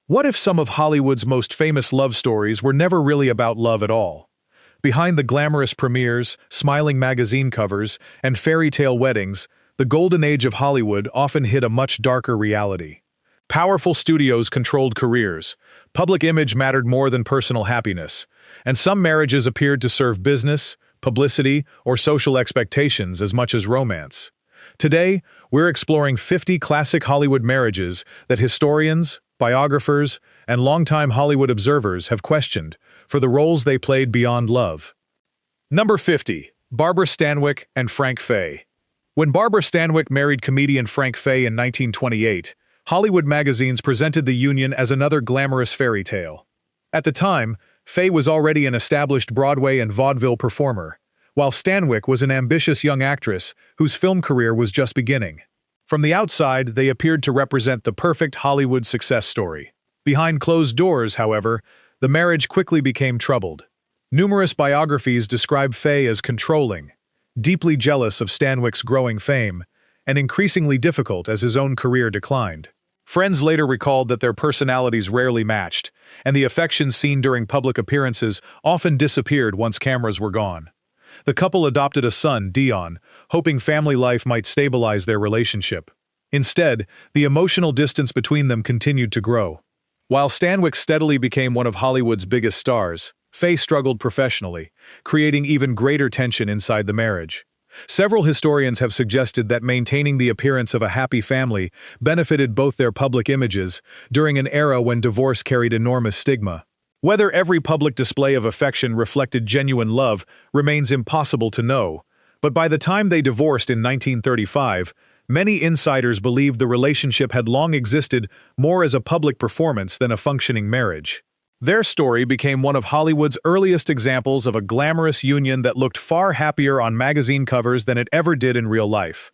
What if some of Hollywood's most famous love stories were never really about love at all? Behind the glamorous premieres, smiling magazine covers, and fairy tale weddings, the golden age of Hollywood often hid a much darker reality. Powerful studios controlled careers, public image mattered more than personal happiness, and some marriages appeared to serve business, publicity, or social expectations as much as romance. Today, we're exploring 50 classic Hollywood marriages that historians, biographers, and longtime Hollywood observers have questioned for the roles they played beyond love. Number 50. Barbara Stanwyck and Frank Fay. When Barbara Stanwyck married comedian Frank Fay in 1928, Hollywood magazines presented the union as another glamorous fairy tale. At the time, Fay was already an established Broadway and vaudeville performer, while Stanwyck was an ambitious young actress whose film career was just beginning. From the outside, they appeared to represent the perfect Hollywood success story. Behind closed doors, however, the marriage quickly became troubled. Numerous biographies describe Fay as controlling, deeply jealous of Stanwyck's growing fame, and increasingly difficult as his own career declined. Friends later recalled that their personalities rarely matched, and the affection seen during public appearances often disappeared once cameras were gone. The couple adopted a son, Dion, hoping family life might stabilize their relationship. Instead, the emotional distance between them continued to grow. While Stanwyck steadily became one of Hollywood's biggest stars, Fay struggled professionally, creating even greater tension inside the marriage. Several historians have suggested that maintaining the appearance of a happy family benefited both their public images during an era when divorce carried enormous stigma. Whether every public display of affection reflected genuine love remains impossible to know, but by the time they divorced in 1935, many insiders believed the relationship had long existed more as a public performance than a functioning marriage. Their story became one of Hollywood's earliest examples of a glamorous union that looked far happier on magazine covers than it ever did in real life.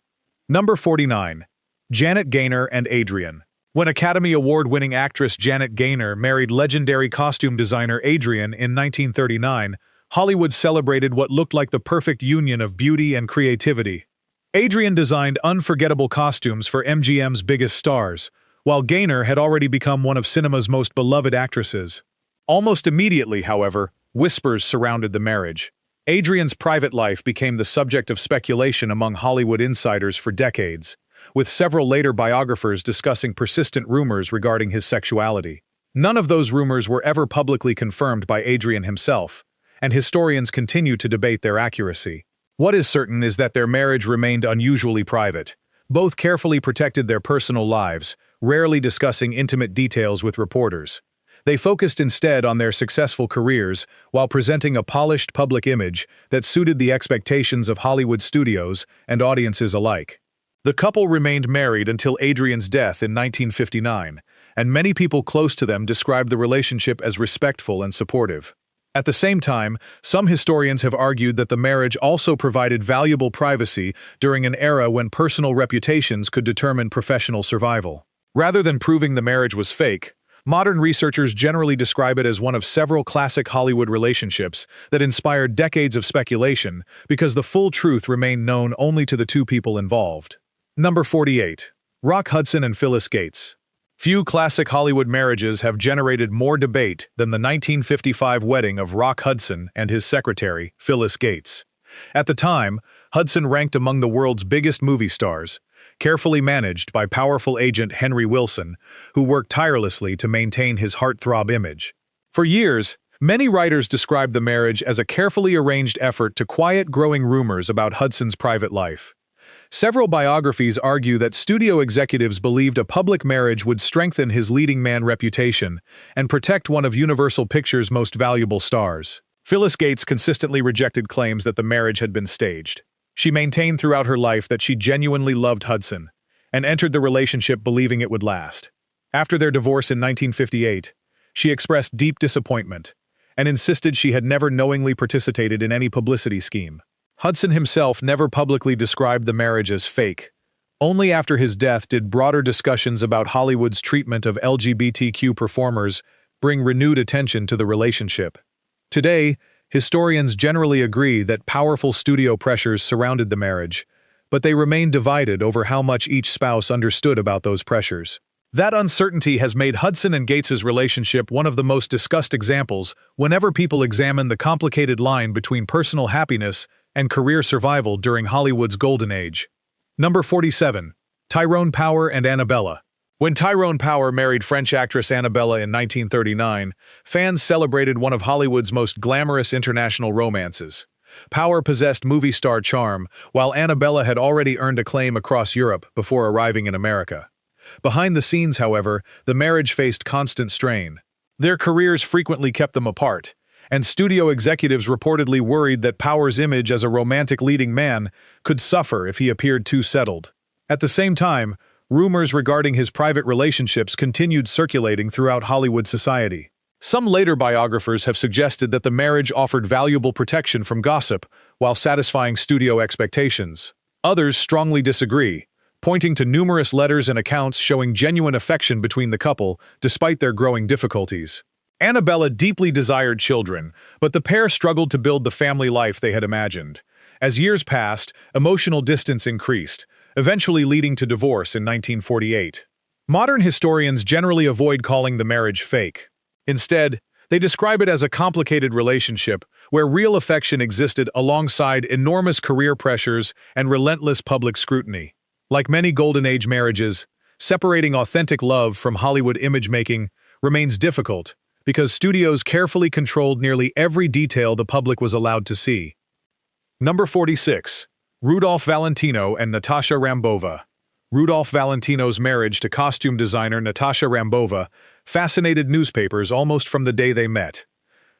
Number 49. Janet Gaynor and Adrian. When Academy Award-winning actress Janet Gaynor married legendary costume designer Adrian in 1939, Hollywood celebrated what looked like the perfect union of beauty and creativity. Adrian designed unforgettable costumes for MGM's biggest stars, while Gaynor had already become one of cinema's most beloved actresses. Almost immediately, however, whispers surrounded the marriage. Adrian's private life became the subject of speculation among Hollywood insiders for decades, with several later biographers discussing persistent rumors regarding his sexuality. None of those rumors were ever publicly confirmed by Adrian himself, and historians continue to debate their accuracy. What is certain is that their marriage remained unusually private. Both carefully protected their personal lives, rarely discussing intimate details with reporters. They focused instead on their successful careers while presenting a polished public image that suited the expectations of Hollywood studios and audiences alike. The couple remained married until Adrian's death in 1959, and many people close to them described the relationship as respectful and supportive. At the same time, some historians have argued that the marriage also provided valuable privacy during an era when personal reputations could determine professional survival. Rather than proving the marriage was fake, modern researchers generally describe it as one of several classic Hollywood relationships that inspired decades of speculation because the full truth remained known only to the two people involved. Number 48. Rock Hudson and Phyllis Gates. Few classic Hollywood marriages have generated more debate than the 1955 wedding of Rock Hudson and his secretary, Phyllis Gates. At the time, Hudson ranked among the world's biggest movie stars, carefully managed by powerful agent Henry Wilson, who worked tirelessly to maintain his heartthrob image. For years, many writers described the marriage as a carefully arranged effort to quiet growing rumors about Hudson's private life. Several biographies argue that studio executives believed a public marriage would strengthen his leading man reputation and protect one of Universal Pictures' most valuable stars. Phyllis Gates consistently rejected claims that the marriage had been staged. She maintained throughout her life that she genuinely loved Hudson and entered the relationship believing it would last. After their divorce in 1958, she expressed deep disappointment and insisted she had never knowingly participated in any publicity scheme. Hudson himself never publicly described the marriage as fake. Only after his death did broader discussions about Hollywood's treatment of LGBTQ performers bring renewed attention to the relationship. Today, historians generally agree that powerful studio pressures surrounded the marriage, but they remain divided over how much each spouse understood about those pressures. That uncertainty has made Hudson and Gates's relationship one of the most discussed examples whenever people examine the complicated line between personal happiness and career survival during Hollywood's golden age. Number 47. Tyrone Power and Annabella. When Tyrone Power married French actress Annabella in 1939, fans celebrated one of Hollywood's most glamorous international romances. Power possessed movie star charm, while Annabella had already earned acclaim across Europe before arriving in America. Behind the scenes, however, the marriage faced constant strain. Their careers frequently kept them apart, and studio executives reportedly worried that Power's image as a romantic leading man could suffer if he appeared too settled. At the same time, rumors regarding his private relationships continued circulating throughout Hollywood society. Some later biographers have suggested that the marriage offered valuable protection from gossip while satisfying studio expectations. Others strongly disagree, pointing to numerous letters and accounts showing genuine affection between the couple despite their growing difficulties. Annabella deeply desired children, but the pair struggled to build the family life they had imagined. As years passed, emotional distance increased, eventually leading to divorce in 1948. Modern historians generally avoid calling the marriage fake. Instead, they describe it as a complicated relationship where real affection existed alongside enormous career pressures and relentless public scrutiny. Like many Golden Age marriages, separating authentic love from Hollywood image-making remains difficult because studios carefully controlled nearly every detail the public was allowed to see. Number 46. Rudolph Valentino and Natasha Rambova. Rudolph Valentino's marriage to costume designer Natasha Rambova fascinated newspapers almost from the day they met.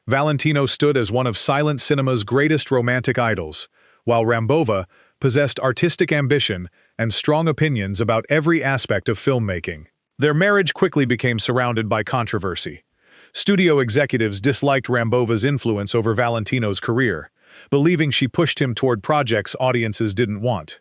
Valentino stood as one of silent cinema's greatest romantic idols, while Rambova possessed artistic ambition and strong opinions about every aspect of filmmaking. Their marriage quickly became surrounded by controversy. Studio executives disliked Rambova's influence over Valentino's career, believing she pushed him toward projects audiences didn't want.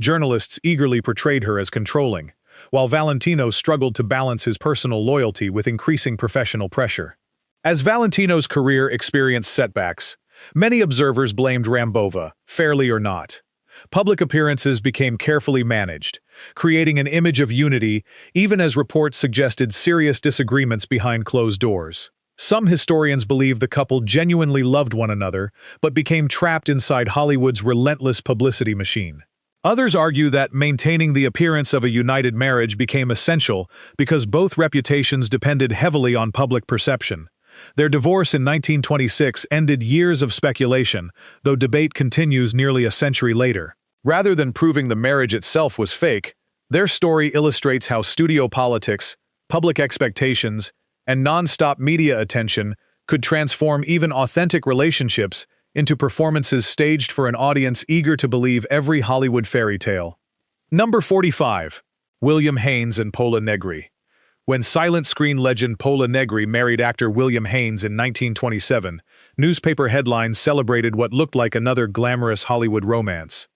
Journalists eagerly portrayed her as controlling, while Valentino struggled to balance his personal loyalty with increasing professional pressure. As Valentino's career experienced setbacks, many observers blamed Rambova, fairly or not. Public appearances became carefully managed, creating an image of unity even as reports suggested serious disagreements behind closed doors. Some historians believe the couple genuinely loved one another, but became trapped inside Hollywood's relentless publicity machine. Others argue that maintaining the appearance of a united marriage became essential because both reputations depended heavily on public perception. Their divorce in 1926 ended years of speculation, though debate continues nearly a century later. Rather than proving the marriage itself was fake, their story illustrates how studio politics, public expectations, and non-stop media attention could transform even authentic relationships into performances staged for an audience eager to believe every Hollywood fairy tale. Number 45. William Haynes and Pola Negri. When silent screen legend Pola Negri married actor William Haynes in 1927, newspaper headlines celebrated what looked like another glamorous Hollywood romance.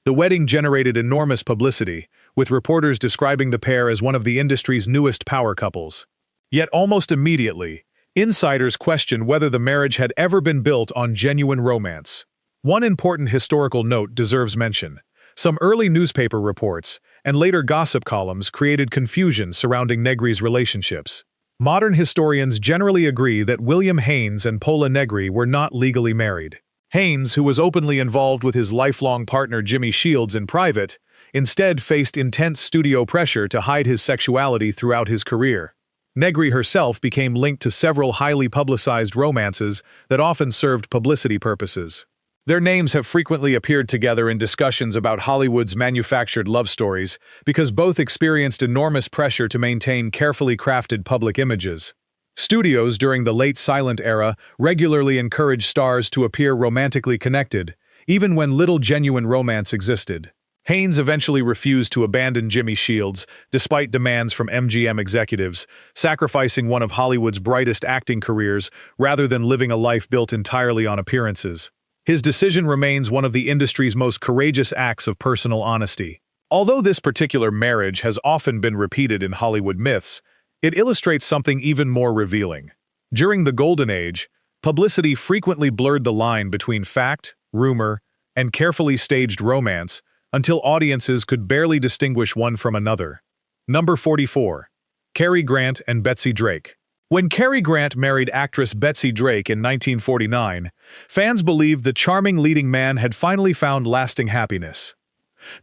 The wedding generated enormous publicity, with reporters describing the pair as one of the industry's newest power couples. Yet almost immediately, insiders questioned whether the marriage had ever been built on genuine romance. One important historical note deserves mention. Some early newspaper reports and later gossip columns created confusion surrounding Negri's relationships. Modern historians generally agree that William Haynes and Pola Negri were not legally married. Haynes, who was openly involved with his lifelong partner Jimmy Shields in private, instead faced intense studio pressure to hide his sexuality throughout his career. Negri herself became linked to several highly publicized romances that often served publicity purposes. Their names have frequently appeared together in discussions about Hollywood's manufactured love stories because both experienced enormous pressure to maintain carefully crafted public images. Studios during the late silent era regularly encouraged stars to appear romantically connected, even when little genuine romance existed. Haynes eventually refused to abandon Jimmy Shields, despite demands from MGM executives, sacrificing one of Hollywood's brightest acting careers rather than living a life built entirely on appearances. His decision remains one of the industry's most courageous acts of personal honesty. Although this particular marriage has often been repeated in Hollywood myths, it illustrates something even more revealing. During the Golden Age, publicity frequently blurred the line between fact, rumor, and carefully staged romance, until audiences could barely distinguish one from another. Number 44. Cary Grant and Betsy Drake. When Cary Grant married actress Betsy Drake in 1949, fans believed the charming leading man had finally found lasting happiness.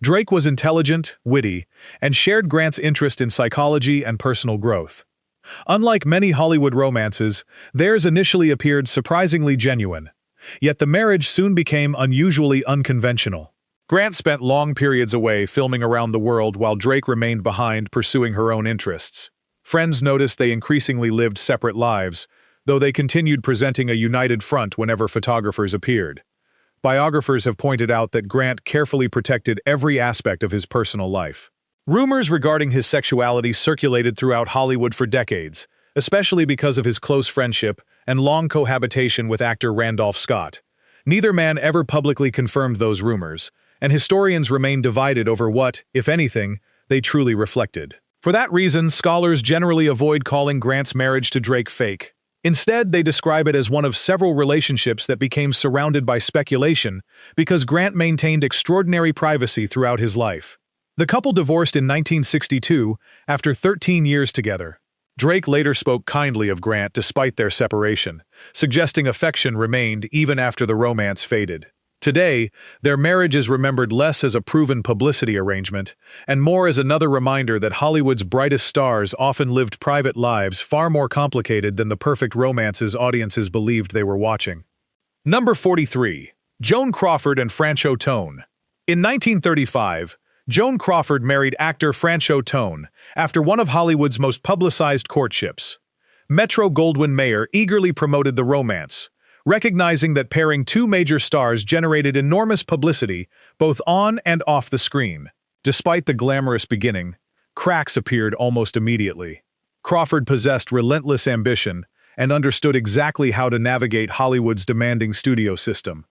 Drake was intelligent, witty, and shared Grant's interest in psychology and personal growth. Unlike many Hollywood romances, theirs initially appeared surprisingly genuine. Yet the marriage soon became unusually unconventional. Grant spent long periods away filming around the world while Drake remained behind pursuing her own interests. Friends noticed they increasingly lived separate lives, though they continued presenting a united front whenever photographers appeared. Biographers have pointed out that Grant carefully protected every aspect of his personal life. Rumors regarding his sexuality circulated throughout Hollywood for decades, especially because of his close friendship and long cohabitation with actor Randolph Scott. Neither man ever publicly confirmed those rumors, and historians remain divided over what, if anything, they truly reflected. For that reason, scholars generally avoid calling Grant's marriage to Drake fake. Instead, they describe it as one of several relationships that became surrounded by speculation because Grant maintained extraordinary privacy throughout his life. The couple divorced in 1962 after 13 years together. Drake later spoke kindly of Grant despite their separation, suggesting affection remained even after the romance faded. Today, their marriage is remembered less as a proven publicity arrangement and more as another reminder that Hollywood's brightest stars often lived private lives far more complicated than the perfect romances audiences believed they were watching. Number 43. Joan Crawford and Franchot Tone. In 1935, Joan Crawford married actor Franchot Tone after one of Hollywood's most publicized courtships. Metro-Goldwyn-Mayer eagerly promoted the romance, recognizing that pairing two major stars generated enormous publicity both on and off the screen. Despite the glamorous beginning, cracks appeared almost immediately. Crawford possessed relentless ambition and understood exactly how to navigate Hollywood's demanding studio system.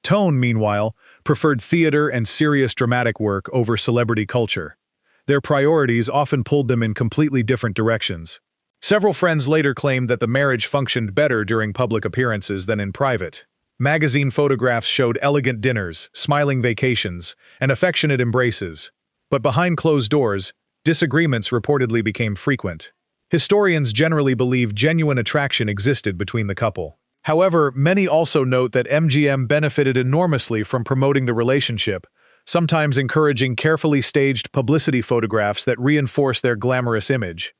Tone, meanwhile, preferred theater and serious dramatic work over celebrity culture. Their priorities often pulled them in completely different directions. Several friends later claimed that the marriage functioned better during public appearances than in private. Magazine photographs showed elegant dinners, smiling vacations, and affectionate embraces. But behind closed doors, disagreements reportedly became frequent. Historians generally believe genuine attraction existed between the couple. However, many also note that MGM benefited enormously from promoting the relationship, sometimes encouraging carefully staged publicity photographs that reinforce their glamorous image.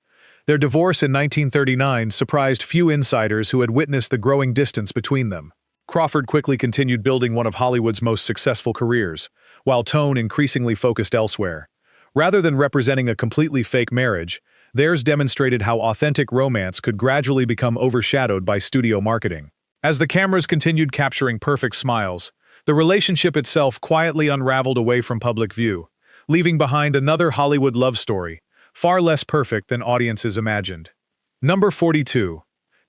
Their divorce in 1939 surprised few insiders who had witnessed the growing distance between them. Crawford quickly continued building one of Hollywood's most successful careers, while Tone increasingly focused elsewhere. Rather than representing a completely fake marriage, theirs demonstrated how authentic romance could gradually become overshadowed by studio marketing. As the cameras continued capturing perfect smiles, the relationship itself quietly unraveled away from public view, leaving behind another Hollywood love story, far less perfect than audiences imagined. Number 42.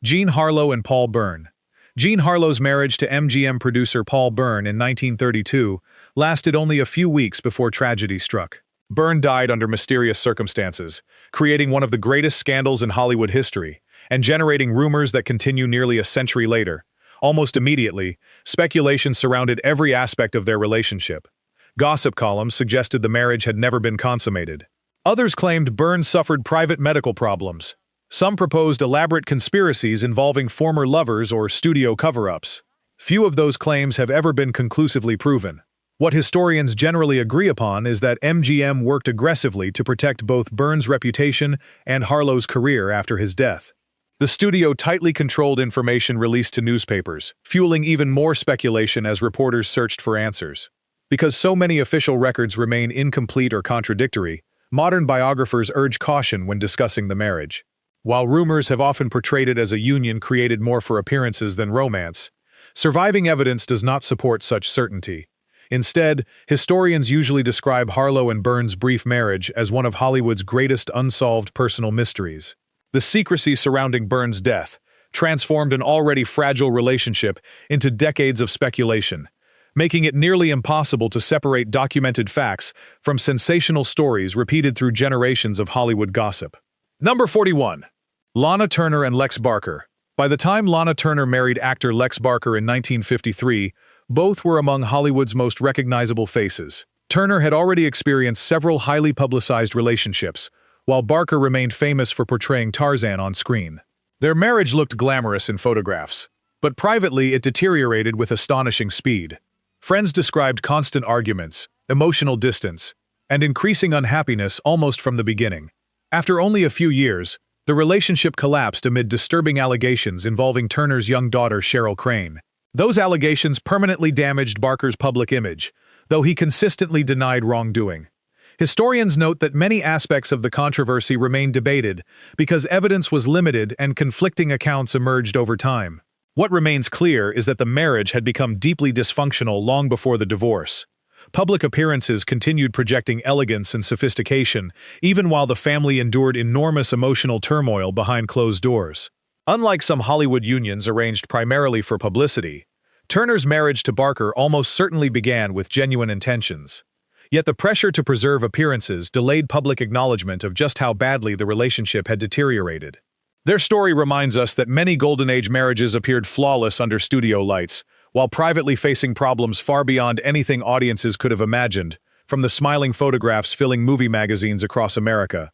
Jean Harlow and Paul Byrne. Jean Harlow's marriage to MGM producer Paul Byrne in 1932 lasted only a few weeks before tragedy struck. Byrne died under mysterious circumstances, creating one of the greatest scandals in Hollywood history, and generating rumors that continue nearly a century later. Almost immediately, speculation surrounded every aspect of their relationship. Gossip columns suggested the marriage had never been consummated. Others claimed Byrne suffered private medical problems. Some proposed elaborate conspiracies involving former lovers or studio cover-ups. Few of those claims have ever been conclusively proven. What historians generally agree upon is that MGM worked aggressively to protect both Byrne's reputation and Harlow's career after his death. The studio tightly controlled information released to newspapers, fueling even more speculation as reporters searched for answers. Because so many official records remain incomplete or contradictory, modern biographers urge caution when discussing the marriage. While rumors have often portrayed it as a union created more for appearances than romance, surviving evidence does not support such certainty. Instead, historians usually describe Harlow and Byrne's brief marriage as one of Hollywood's greatest unsolved personal mysteries. The secrecy surrounding Byrne's death transformed an already fragile relationship into decades of speculation, making it nearly impossible to separate documented facts from sensational stories repeated through generations of Hollywood gossip. Number 41. Lana Turner and Lex Barker. By the time Lana Turner married actor Lex Barker in 1953, both were among Hollywood's most recognizable faces. Turner had already experienced several highly publicized relationships, while Barker remained famous for portraying Tarzan on screen. Their marriage looked glamorous in photographs, but privately it deteriorated with astonishing speed. Friends described constant arguments, emotional distance, and increasing unhappiness almost from the beginning. After only a few years, the relationship collapsed amid disturbing allegations involving Turner's young daughter Cheryl Crane. Those allegations permanently damaged Barker's public image, though he consistently denied wrongdoing. Historians note that many aspects of the controversy remain debated because evidence was limited and conflicting accounts emerged over time. What remains clear is that the marriage had become deeply dysfunctional long before the divorce. Public appearances continued projecting elegance and sophistication, even while the family endured enormous emotional turmoil behind closed doors. Unlike some Hollywood unions arranged primarily for publicity, Turner's marriage to Barker almost certainly began with genuine intentions. Yet the pressure to preserve appearances delayed public acknowledgement of just how badly the relationship had deteriorated. Their story reminds us that many Golden Age marriages appeared flawless under studio lights, while privately facing problems far beyond anything audiences could have imagined, from the smiling photographs filling movie magazines across America.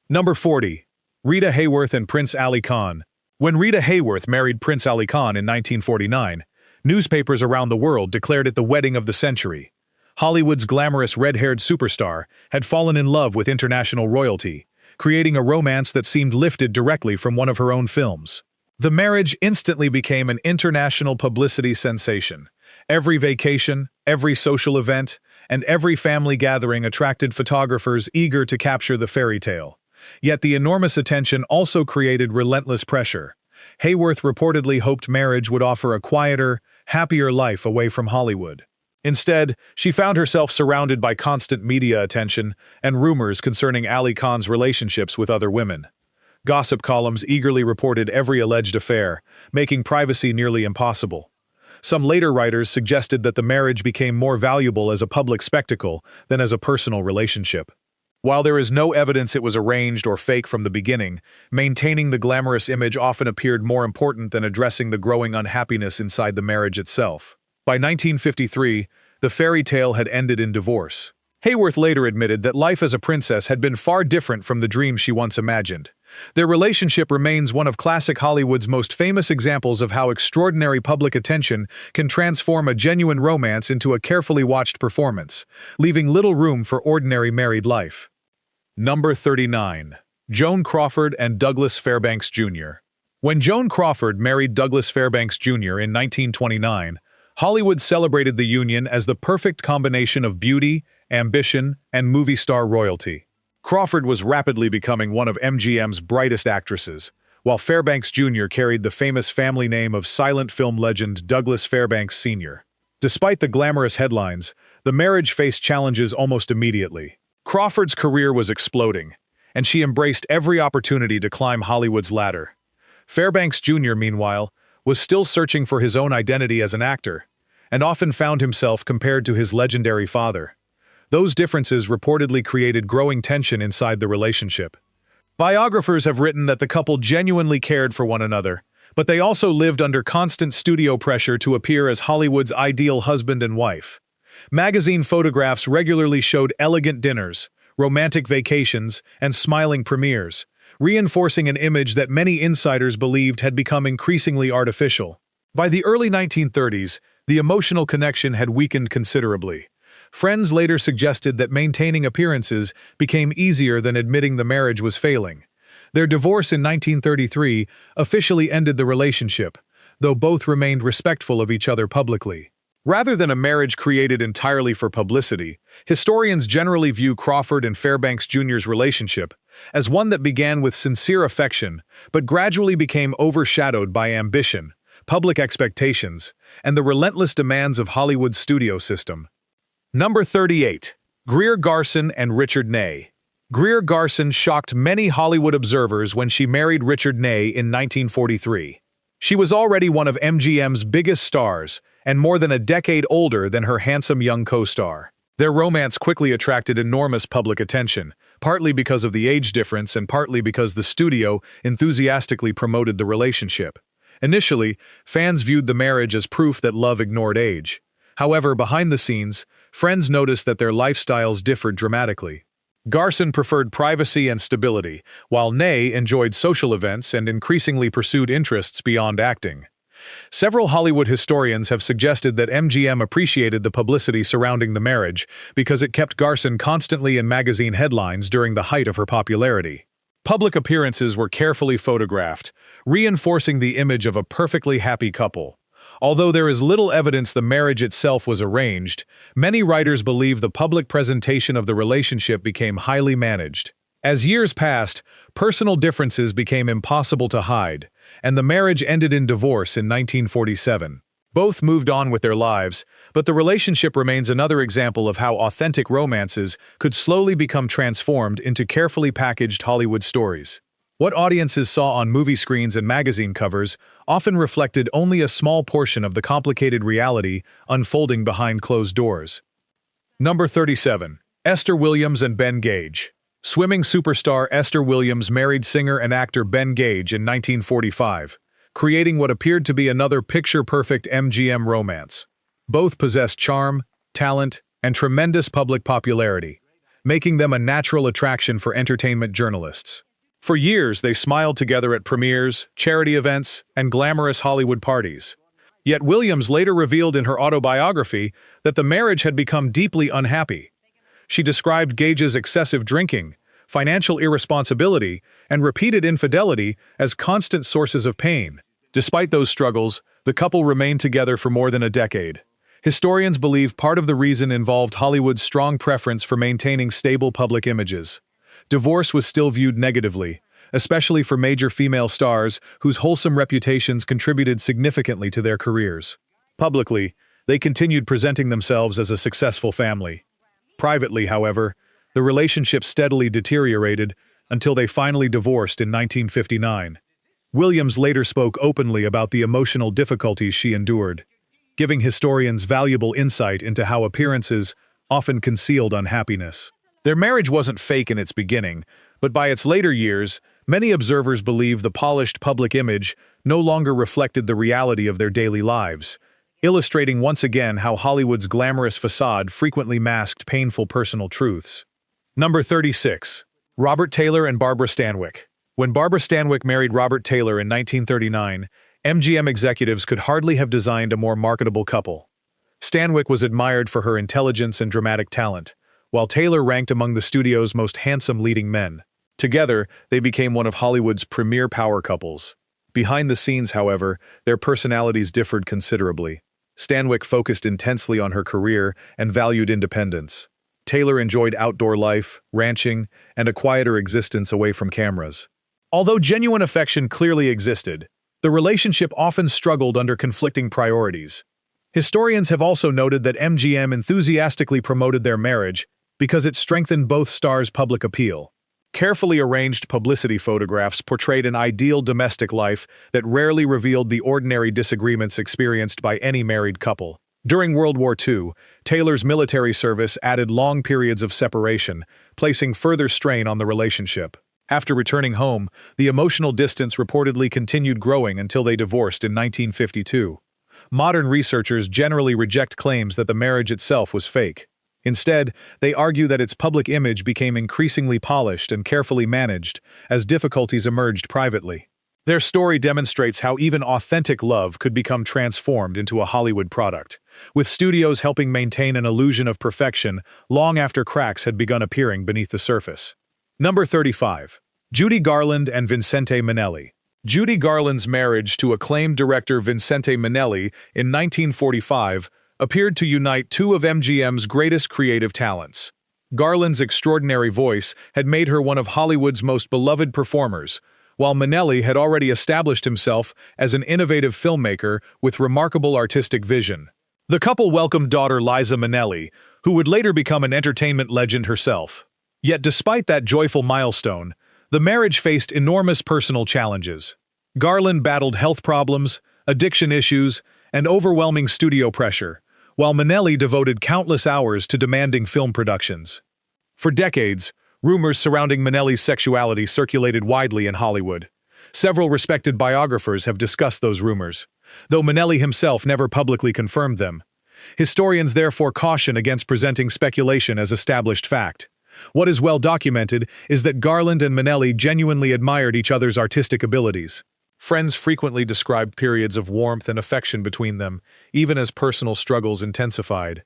Number 40. Rita Hayworth and Prince Ali Khan. When Rita Hayworth married Prince Ali Khan in 1949, newspapers around the world declared it the wedding of the century. Hollywood's glamorous red-haired superstar had fallen in love with international royalty, creating a romance that seemed lifted directly from one of her own films. The marriage instantly became an international publicity sensation. Every vacation, every social event, and every family gathering attracted photographers eager to capture the fairy tale. Yet the enormous attention also created relentless pressure. Hayworth reportedly hoped marriage would offer a quieter, happier life away from Hollywood. Instead, she found herself surrounded by constant media attention and rumors concerning Ali Khan's relationships with other women. Gossip columns eagerly reported every alleged affair, making privacy nearly impossible. Some later writers suggested that the marriage became more valuable as a public spectacle than as a personal relationship. While there is no evidence it was arranged or fake from the beginning, maintaining the glamorous image often appeared more important than addressing the growing unhappiness inside the marriage itself. By 1953, the fairy tale had ended in divorce. Hayworth later admitted that life as a princess had been far different from the dream she once imagined. Their relationship remains one of classic Hollywood's most famous examples of how extraordinary public attention can transform a genuine romance into a carefully watched performance, leaving little room for ordinary married life. Number 39. Joan Crawford and Douglas Fairbanks Jr. When Joan Crawford married Douglas Fairbanks Jr. in 1929, Hollywood celebrated the union as the perfect combination of beauty, ambition, and movie star royalty. Crawford was rapidly becoming one of MGM's brightest actresses, while Fairbanks Jr. carried the famous family name of silent film legend Douglas Fairbanks Sr. Despite the glamorous headlines, the marriage faced challenges almost immediately. Crawford's career was exploding, and she embraced every opportunity to climb Hollywood's ladder. Fairbanks Jr., meanwhile, was still searching for his own identity as an actor, and often found himself compared to his legendary father. Those differences reportedly created growing tension inside the relationship. Biographers have written that the couple genuinely cared for one another, but they also lived under constant studio pressure to appear as Hollywood's ideal husband and wife. Magazine photographs regularly showed elegant dinners, romantic vacations, and smiling premieres, reinforcing an image that many insiders believed had become increasingly artificial. By the early 1930s, the emotional connection had weakened considerably. Friends later suggested that maintaining appearances became easier than admitting the marriage was failing. Their divorce in 1933 officially ended the relationship, though both remained respectful of each other publicly. Rather than a marriage created entirely for publicity, historians generally view Crawford and Fairbanks Jr.'s relationship as one that began with sincere affection, but gradually became overshadowed by ambition, public expectations, and the relentless demands of Hollywood's studio system. Number 38. Greer Garson and Richard Ney. Greer Garson shocked many Hollywood observers when she married Richard Ney in 1943. She was already one of MGM's biggest stars, and more than a decade older than her handsome young co-star. Their romance quickly attracted enormous public attention, partly because of the age difference and partly because the studio enthusiastically promoted the relationship. Initially, fans viewed the marriage as proof that love ignored age. However, behind the scenes, friends noticed that their lifestyles differed dramatically. Garson preferred privacy and stability, while Ney enjoyed social events and increasingly pursued interests beyond acting. Several Hollywood historians have suggested that MGM appreciated the publicity surrounding the marriage because it kept Garson constantly in magazine headlines during the height of her popularity. Public appearances were carefully photographed, reinforcing the image of a perfectly happy couple. Although there is little evidence the marriage itself was arranged, many writers believe the public presentation of the relationship became highly managed. As years passed, personal differences became impossible to hide, and the marriage ended in divorce in 1947. Both moved on with their lives, but the relationship remains another example of how authentic romances could slowly become transformed into carefully packaged Hollywood stories. What audiences saw on movie screens and magazine covers often reflected only a small portion of the complicated reality unfolding behind closed doors. Number 37. Esther Williams and Ben Gage. Swimming superstar Esther Williams married singer and actor Ben Gage in 1945, creating what appeared to be another picture-perfect MGM romance. Both possessed charm, talent, and tremendous public popularity, making them a natural attraction for entertainment journalists. For years, they smiled together at premieres, charity events, and glamorous Hollywood parties. Yet Williams later revealed in her autobiography that the marriage had become deeply unhappy. She described Gage's excessive drinking, financial irresponsibility, and repeated infidelity as constant sources of pain. Despite those struggles, the couple remained together for more than a decade. Historians believe part of the reason involved Hollywood's strong preference for maintaining stable public images. Divorce was still viewed negatively, especially for major female stars whose wholesome reputations contributed significantly to their careers. Publicly, they continued presenting themselves as a successful family. Privately, however, the relationship steadily deteriorated until they finally divorced in 1959. Williams later spoke openly about the emotional difficulties she endured, giving historians valuable insight into how appearances often concealed unhappiness. Their marriage wasn't fake in its beginning, but by its later years, many observers believe the polished public image no longer reflected the reality of their daily lives, illustrating once again how Hollywood's glamorous facade frequently masked painful personal truths. Number 36. Robert Taylor and Barbara Stanwyck. When Barbara Stanwyck married Robert Taylor in 1939, MGM executives could hardly have designed a more marketable couple. Stanwyck was admired for her intelligence and dramatic talent, while Taylor ranked among the studio's most handsome leading men. Together, they became one of Hollywood's premier power couples. Behind the scenes, however, their personalities differed considerably. Stanwyck focused intensely on her career and valued independence. Taylor enjoyed outdoor life, ranching, and a quieter existence away from cameras. Although genuine affection clearly existed, the relationship often struggled under conflicting priorities. Historians have also noted that MGM enthusiastically promoted their marriage because it strengthened both stars' public appeal. Carefully arranged publicity photographs portrayed an ideal domestic life that rarely revealed the ordinary disagreements experienced by any married couple. During World War II, Taylor's military service added long periods of separation, placing further strain on the relationship. After returning home, the emotional distance reportedly continued growing until they divorced in 1952. Modern researchers generally reject claims that the marriage itself was fake. Instead, they argue that its public image became increasingly polished and carefully managed as difficulties emerged privately. Their story demonstrates how even authentic love could become transformed into a Hollywood product, with studios helping maintain an illusion of perfection long after cracks had begun appearing beneath the surface. Number 35. Judy Garland and Vincente Minnelli. Judy Garland's marriage to acclaimed director Vincente Minnelli in 1945 appeared to unite two of MGM's greatest creative talents. Garland's extraordinary voice had made her one of Hollywood's most beloved performers, while Minnelli had already established himself as an innovative filmmaker with remarkable artistic vision. The couple welcomed daughter Liza Minnelli, who would later become an entertainment legend herself. Yet despite that joyful milestone, the marriage faced enormous personal challenges. Garland battled health problems, addiction issues, and overwhelming studio pressure, while Minnelli devoted countless hours to demanding film productions. For decades, rumors surrounding Minnelli's sexuality circulated widely in Hollywood. Several respected biographers have discussed those rumors, though Minnelli himself never publicly confirmed them. Historians therefore caution against presenting speculation as established fact. What is well documented is that Garland and Minnelli genuinely admired each other's artistic abilities. Friends frequently described periods of warmth and affection between them, even as personal struggles intensified.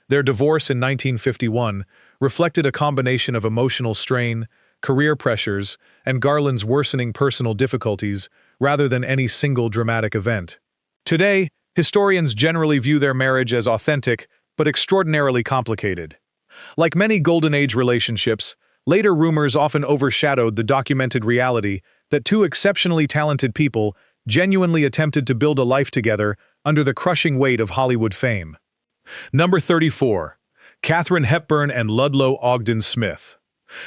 Their divorce in 1951 reflected a combination of emotional strain, career pressures, and Garland's worsening personal difficulties, rather than any single dramatic event. Today, historians generally view their marriage as authentic but extraordinarily complicated. Like many Golden Age relationships, later rumors often overshadowed the documented reality that two exceptionally talented people genuinely attempted to build a life together under the crushing weight of Hollywood fame. Number 34. Katharine Hepburn and Ludlow Ogden Smith.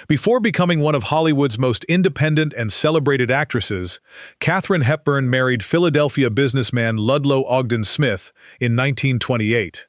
Before becoming one of Hollywood's most independent and celebrated actresses, Katharine Hepburn married Philadelphia businessman Ludlow Ogden Smith in 1928.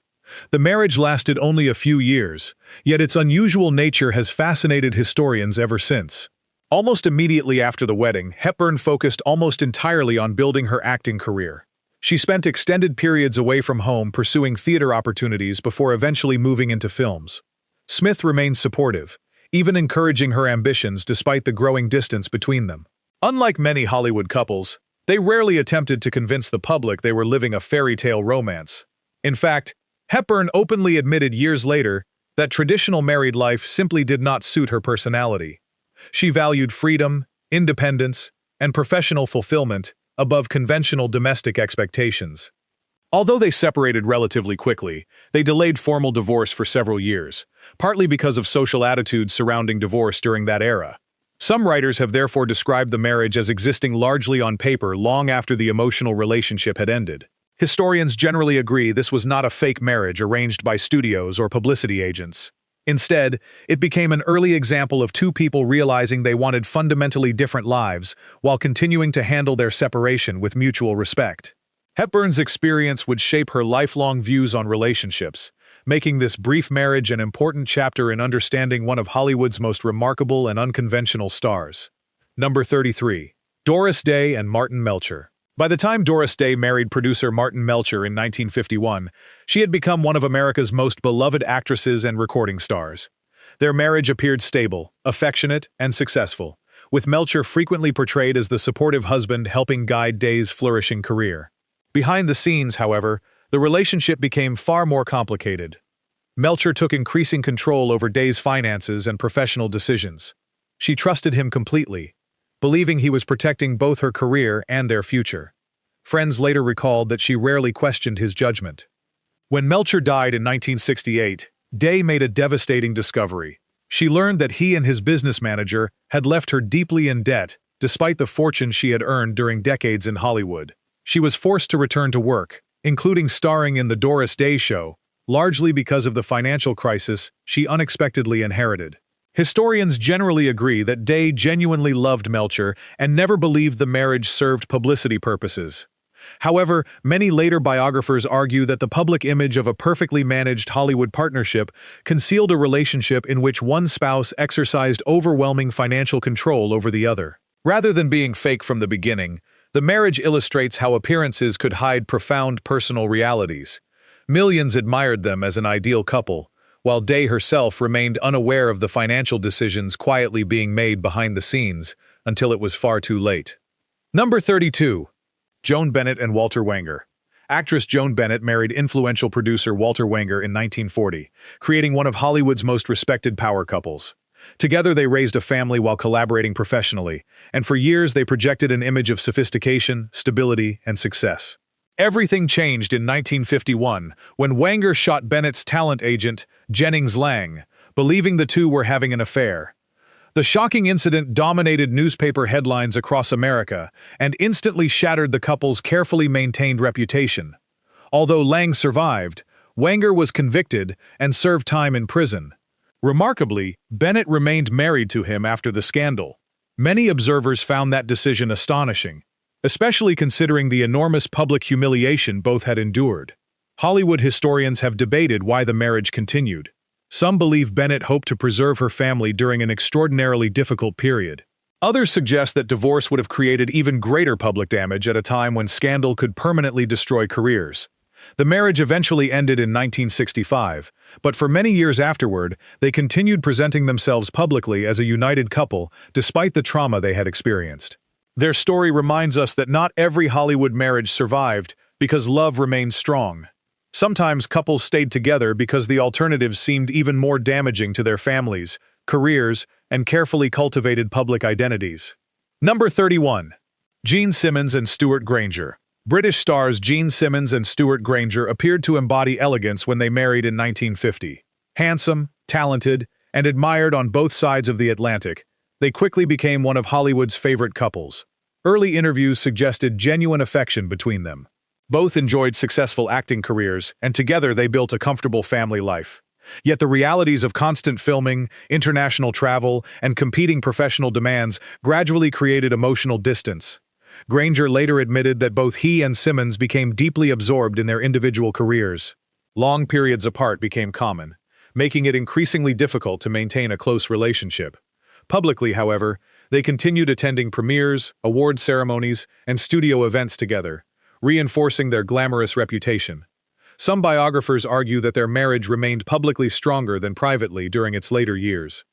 The marriage lasted only a few years, yet its unusual nature has fascinated historians ever since. Almost immediately after the wedding, Hepburn focused almost entirely on building her acting career. She spent extended periods away from home pursuing theater opportunities before eventually moving into films. Smith remained supportive, even encouraging her ambitions despite the growing distance between them. Unlike many Hollywood couples, they rarely attempted to convince the public they were living a fairy tale romance. In fact, Hepburn openly admitted years later that traditional married life simply did not suit her personality. She valued freedom, independence, and professional fulfillment above conventional domestic expectations. Although they separated relatively quickly, they delayed formal divorce for several years, partly because of social attitudes surrounding divorce during that era. Some writers have therefore described the marriage as existing largely on paper long after the emotional relationship had ended. Historians generally agree this was not a fake marriage arranged by studios or publicity agents. Instead, it became an early example of two people realizing they wanted fundamentally different lives while continuing to handle their separation with mutual respect. Hepburn's experience would shape her lifelong views on relationships, making this brief marriage an important chapter in understanding one of Hollywood's most remarkable and unconventional stars. Number 33. Doris Day and Martin Melcher. By the time Doris Day married producer Martin Melcher in 1951, she had become one of America's most beloved actresses and recording stars. Their marriage appeared stable, affectionate, and successful, with Melcher frequently portrayed as the supportive husband helping guide Day's flourishing career. Behind the scenes, however, the relationship became far more complicated. Melcher took increasing control over Day's finances and professional decisions. She trusted him completely, believing he was protecting both her career and their future. Friends later recalled that she rarely questioned his judgment. When Melcher died in 1968, Day made a devastating discovery. She learned that he and his business manager had left her deeply in debt, despite the fortune she had earned during decades in Hollywood. She was forced to return to work, including starring in The Doris Day Show, largely because of the financial crisis she unexpectedly inherited. Historians generally agree that Day genuinely loved Melcher and never believed the marriage served publicity purposes. However, many later biographers argue that the public image of a perfectly managed Hollywood partnership concealed a relationship in which one spouse exercised overwhelming financial control over the other. Rather than being fake from the beginning, the marriage illustrates how appearances could hide profound personal realities. Millions admired them as an ideal couple, while Day herself remained unaware of the financial decisions quietly being made behind the scenes until it was far too late. Number 32. Joan Bennett and Walter Wanger. Actress Joan Bennett married influential producer Walter Wanger in 1940, creating one of Hollywood's most respected power couples. Together they raised a family while collaborating professionally, and for years they projected an image of sophistication, stability, and success. Everything changed in 1951 when Wanger shot Bennett's talent agent, Jennings Lang, believing the two were having an affair. The shocking incident dominated newspaper headlines across America and instantly shattered the couple's carefully maintained reputation. Although Lang survived, Wanger was convicted and served time in prison. Remarkably, Bennett remained married to him after the scandal. Many observers found that decision astonishing, especially considering the enormous public humiliation both had endured. Hollywood historians have debated why the marriage continued. Some believe Bennett hoped to preserve her family during an extraordinarily difficult period. Others suggest that divorce would have created even greater public damage at a time when scandal could permanently destroy careers. The marriage eventually ended in 1965, but for many years afterward, they continued presenting themselves publicly as a united couple despite the trauma they had experienced. Their story reminds us that not every Hollywood marriage survived because love remained strong. Sometimes couples stayed together because the alternatives seemed even more damaging to their families, careers, and carefully cultivated public identities. Number 31. Gene Simmons and Stuart Granger. British stars Gene Simmons and Stuart Granger appeared to embody elegance when they married in 1950. Handsome, talented, and admired on both sides of the Atlantic, they quickly became one of Hollywood's favorite couples. Early interviews suggested genuine affection between them. Both enjoyed successful acting careers, and together they built a comfortable family life. Yet the realities of constant filming, international travel, and competing professional demands gradually created emotional distance. Granger later admitted that both he and Simmons became deeply absorbed in their individual careers. Long periods apart became common, making it increasingly difficult to maintain a close relationship. Publicly, however, they continued attending premieres, award ceremonies, and studio events together, reinforcing their glamorous reputation. Some biographers argue that their marriage remained publicly stronger than privately during its later years.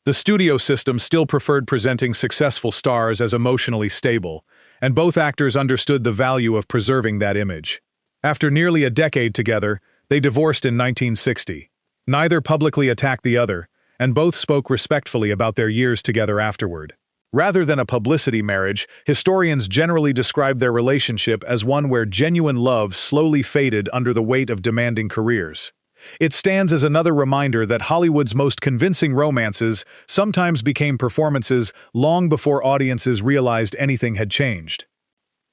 The studio system still preferred presenting successful stars as emotionally stable, and both actors understood the value of preserving that image. After nearly a decade together, they divorced in 1960. Neither publicly attacked the other, and both spoke respectfully about their years together afterward. Rather than a publicity marriage, historians generally describe their relationship as one where genuine love slowly faded under the weight of demanding careers. It stands as another reminder that Hollywood's most convincing romances sometimes became performances long before audiences realized anything had changed.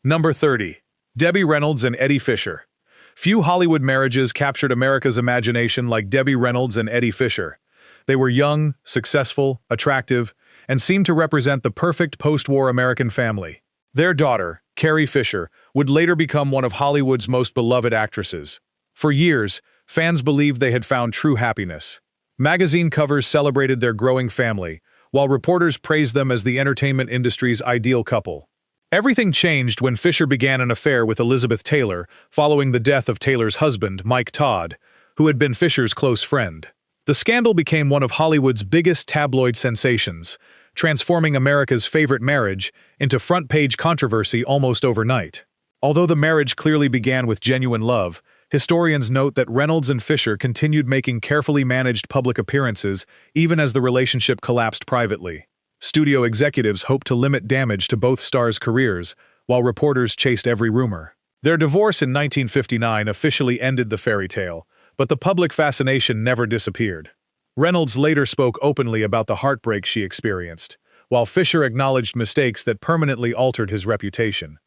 Number 30. Debbie Reynolds and Eddie Fisher. Few Hollywood marriages captured America's imagination like Debbie Reynolds and Eddie Fisher. They were young, successful, attractive, and seemed to represent the perfect post-war American family. Their daughter, Carrie Fisher, would later become one of Hollywood's most beloved actresses. For years, fans believed they had found true happiness. Magazine covers celebrated their growing family, while reporters praised them as the entertainment industry's ideal couple. Everything changed when Fisher began an affair with Elizabeth Taylor following the death of Taylor's husband, Mike Todd, who had been Fisher's close friend. The scandal became one of Hollywood's biggest tabloid sensations, transforming America's favorite marriage into front-page controversy almost overnight. Although the marriage clearly began with genuine love, historians note that Reynolds and Fisher continued making carefully managed public appearances even as the relationship collapsed privately. Studio executives hoped to limit damage to both stars' careers, while reporters chased every rumor. Their divorce in 1959 officially ended the fairy tale, but the public fascination never disappeared. Reynolds later spoke openly about the heartbreak she experienced, while Fisher acknowledged mistakes that permanently altered his reputation.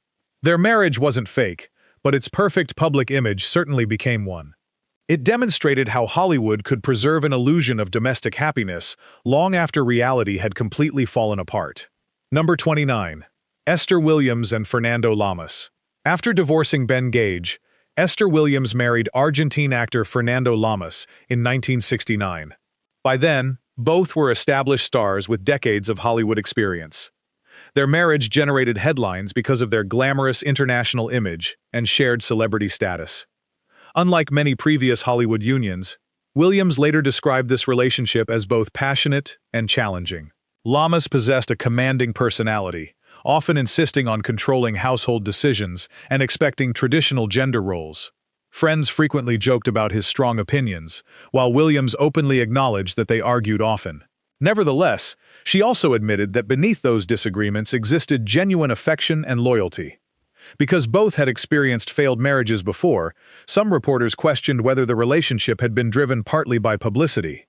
Their marriage wasn't fake, but its perfect public image certainly became one. It demonstrated how Hollywood could preserve an illusion of domestic happiness long after reality had completely fallen apart. Number 29. Esther Williams and Fernando Lamas. After divorcing Ben Gage, Esther Williams married Argentine actor Fernando Lamas in 1969. By then, both were established stars with decades of Hollywood experience. Their marriage generated headlines because of their glamorous international image and shared celebrity status. Unlike many previous Hollywood unions, Williams later described this relationship as both passionate and challenging. Lamas possessed a commanding personality, often insisting on controlling household decisions and expecting traditional gender roles. Friends frequently joked about his strong opinions, while Williams openly acknowledged that they argued often. Nevertheless, she also admitted that beneath those disagreements existed genuine affection and loyalty. Because both had experienced failed marriages before, some reporters questioned whether the relationship had been driven partly by publicity.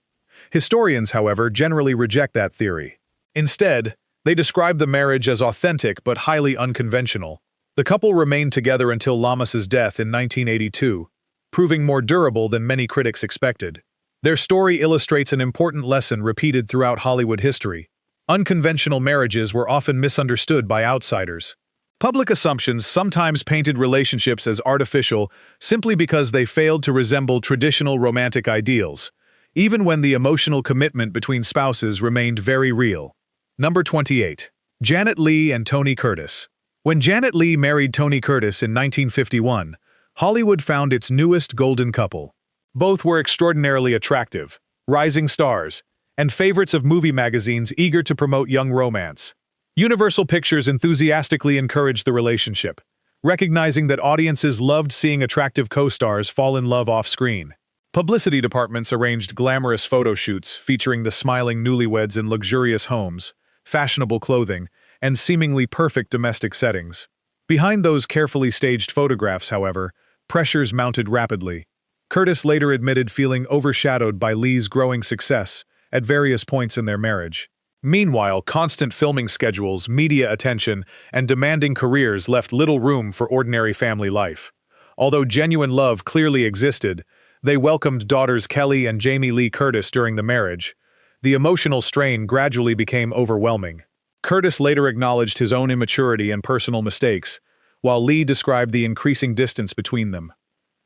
Historians, however, generally reject that theory. Instead, they describe the marriage as authentic but highly unconventional. The couple remained together until Lamas's death in 1982, proving more durable than many critics expected. Their story illustrates an important lesson repeated throughout Hollywood history. Unconventional marriages were often misunderstood by outsiders. Public assumptions sometimes painted relationships as artificial simply because they failed to resemble traditional romantic ideals, even when the emotional commitment between spouses remained very real. Number 28. Janet Leigh and Tony Curtis. When Janet Leigh married Tony Curtis in 1951, Hollywood found its newest golden couple. Both were extraordinarily attractive, rising stars, and favorites of movie magazines eager to promote young romance. Universal Pictures enthusiastically encouraged the relationship, recognizing that audiences loved seeing attractive co-stars fall in love off-screen. Publicity departments arranged glamorous photo shoots featuring the smiling newlyweds in luxurious homes, fashionable clothing, and seemingly perfect domestic settings. Behind those carefully staged photographs, however, pressures mounted rapidly. Curtis later admitted feeling overshadowed by Lee's growing success at various points in their marriage. Meanwhile, constant filming schedules, media attention, and demanding careers left little room for ordinary family life. Although genuine love clearly existed, they welcomed daughters Kelly and Jamie Lee Curtis during the marriage. The emotional strain gradually became overwhelming. Curtis later acknowledged his own immaturity and personal mistakes, while Lee described the increasing distance between them.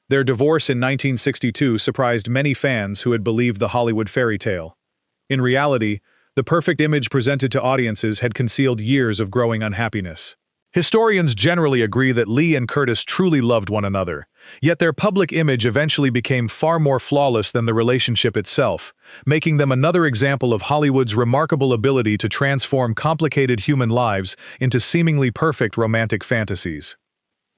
Their divorce in 1962 surprised many fans who had believed the Hollywood fairy tale. In reality, the perfect image presented to audiences had concealed years of growing unhappiness. Historians generally agree that Lee and Curtis truly loved one another, yet their public image eventually became far more flawless than the relationship itself, making them another example of Hollywood's remarkable ability to transform complicated human lives into seemingly perfect romantic fantasies.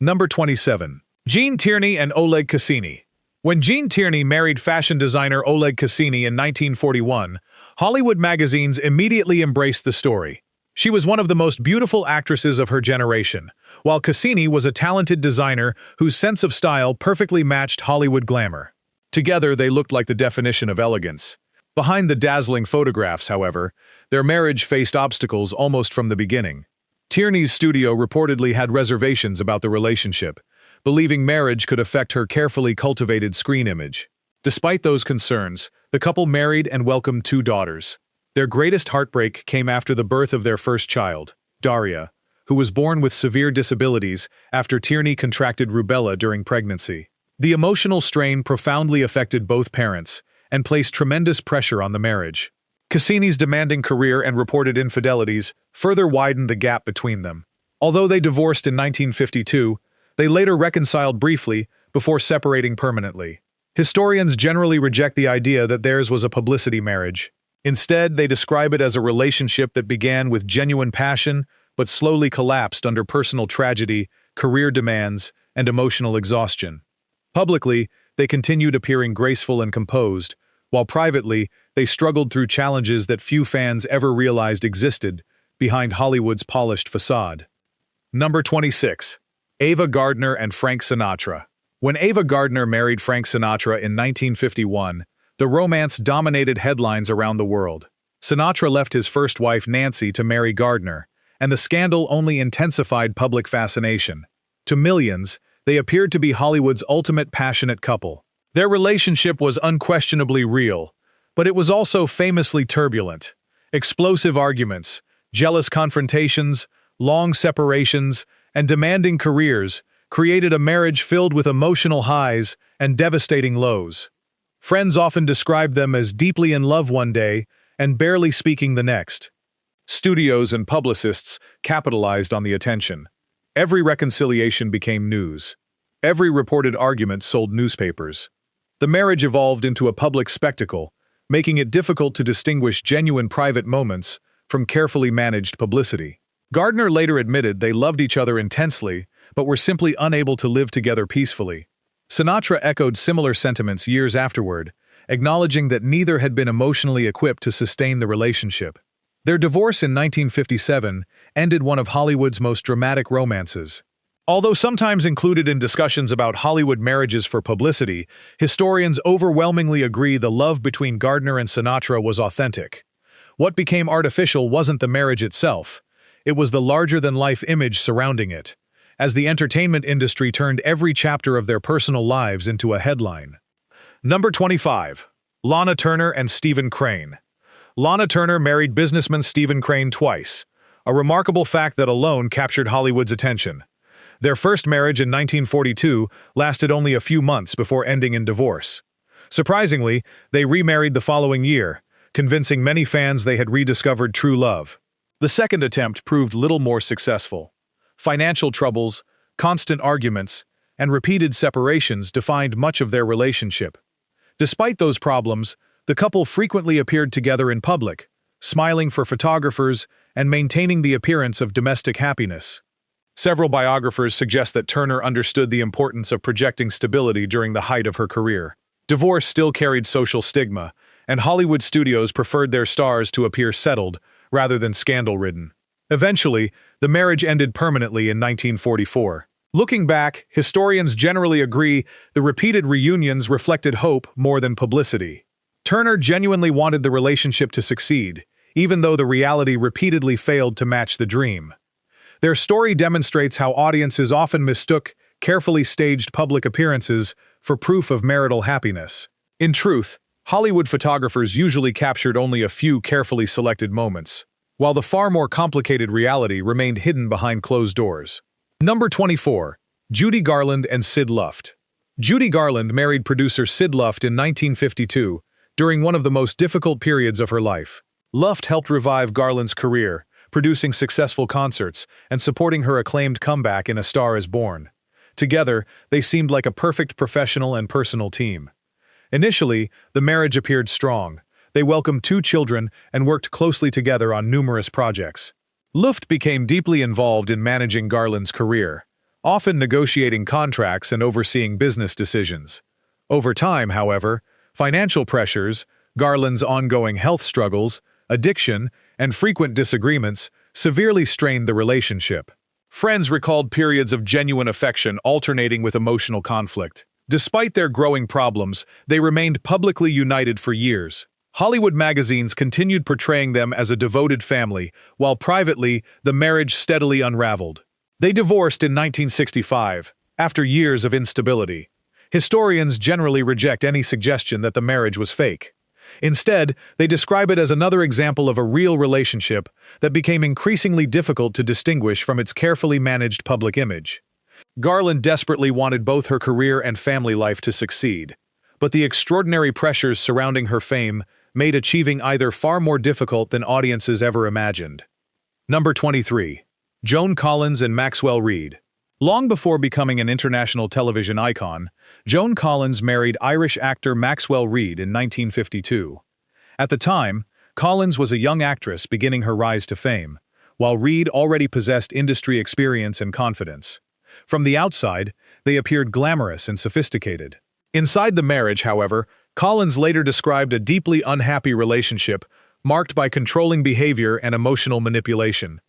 Number 27. Gene Tierney and Oleg Cassini. When Gene Tierney married fashion designer Oleg Cassini in 1941, Hollywood magazines immediately embraced the story. She was one of the most beautiful actresses of her generation, while Cassini was a talented designer whose sense of style perfectly matched Hollywood glamour. Together, they looked like the definition of elegance. Behind the dazzling photographs, however, their marriage faced obstacles almost from the beginning. Tierney's studio reportedly had reservations about the relationship, believing marriage could affect her carefully cultivated screen image. Despite those concerns, the couple married and welcomed 2 daughters. Their greatest heartbreak came after the birth of their first child, Daria, who was born with severe disabilities after Tierney contracted rubella during pregnancy. The emotional strain profoundly affected both parents and placed tremendous pressure on the marriage. Cassini's demanding career and reported infidelities further widened the gap between them. Although they divorced in 1952, they later reconciled briefly before separating permanently. Historians generally reject the idea that theirs was a publicity marriage. Instead, they describe it as a relationship that began with genuine passion but slowly collapsed under personal tragedy, career demands, and emotional exhaustion. Publicly, they continued appearing graceful and composed, while privately, they struggled through challenges that few fans ever realized existed behind Hollywood's polished facade. Number 26. Ava Gardner and Frank Sinatra. When Ava Gardner married Frank Sinatra in 1951, the romance dominated headlines around the world. Sinatra left his first wife Nancy to marry Gardner, and the scandal only intensified public fascination. To millions, they appeared to be Hollywood's ultimate passionate couple. Their relationship was unquestionably real, but it was also famously turbulent. Explosive arguments, jealous confrontations, long separations, and demanding careers created a marriage filled with emotional highs and devastating lows. Friends often described them as deeply in love one day and barely speaking the next. Studios and publicists capitalized on the attention. Every reconciliation became news. Every reported argument sold newspapers. The marriage evolved into a public spectacle, making it difficult to distinguish genuine private moments from carefully managed publicity. Gardner later admitted they loved each other intensely, but were simply unable to live together peacefully. Sinatra echoed similar sentiments years afterward, acknowledging that neither had been emotionally equipped to sustain the relationship. Their divorce in 1957 ended one of Hollywood's most dramatic romances. Although sometimes included in discussions about Hollywood marriages for publicity, historians overwhelmingly agree the love between Gardner and Sinatra was authentic. What became artificial wasn't the marriage itself. It was the larger-than-life image surrounding it, as the entertainment industry turned every chapter of their personal lives into a headline. Number 25. Lana Turner and Stephen Crane. Lana Turner married businessman Stephen Crane twice, a remarkable fact that alone captured Hollywood's attention. Their first marriage in 1942 lasted only a few months before ending in divorce. Surprisingly, they remarried the following year, convincing many fans they had rediscovered true love. The second attempt proved little more successful. Financial troubles, constant arguments, and repeated separations defined much of their relationship. Despite those problems, the couple frequently appeared together in public, smiling for photographers and maintaining the appearance of domestic happiness. Several biographers suggest that Turner understood the importance of projecting stability during the height of her career. Divorce still carried social stigma, and Hollywood studios preferred their stars to appear settled rather than scandal-ridden. Eventually, the marriage ended permanently in 1944. Looking back, historians generally agree the repeated reunions reflected hope more than publicity. Turner genuinely wanted the relationship to succeed, even though the reality repeatedly failed to match the dream. Their story demonstrates how audiences often mistook carefully staged public appearances for proof of marital happiness. In truth, Hollywood photographers usually captured only a few carefully selected moments, while the far more complicated reality remained hidden behind closed doors. Number 24. Judy Garland and Sid Luft. Judy Garland married producer Sid Luft in 1952, during one of the most difficult periods of her life. Luft helped revive Garland's career, producing successful concerts and supporting her acclaimed comeback in A Star Is Born. Together, they seemed like a perfect professional and personal team. Initially, the marriage appeared strong. They welcomed 2 children and worked closely together on numerous projects. Luft became deeply involved in managing Garland's career, often negotiating contracts and overseeing business decisions. Over time, however, financial pressures, Garland's ongoing health struggles, addiction, and frequent disagreements severely strained the relationship. Friends recalled periods of genuine affection alternating with emotional conflict. Despite their growing problems, they remained publicly united for years. Hollywood magazines continued portraying them as a devoted family, while privately, the marriage steadily unraveled. They divorced in 1965, after years of instability. Historians generally reject any suggestion that the marriage was fake. Instead, they describe it as another example of a real relationship that became increasingly difficult to distinguish from its carefully managed public image. Garland desperately wanted both her career and family life to succeed, but the extraordinary pressures surrounding her fame made achieving either far more difficult than audiences ever imagined. Number 23. Joan Collins and Maxwell Reid. Long before becoming an international television icon, Joan Collins married Irish actor Maxwell Reid in 1952. At the time, Collins was a young actress beginning her rise to fame, while Reid already possessed industry experience and confidence. From the outside, they appeared glamorous and sophisticated. Inside the marriage, however, Collins later described a deeply unhappy relationship marked by controlling behavior and emotional manipulation.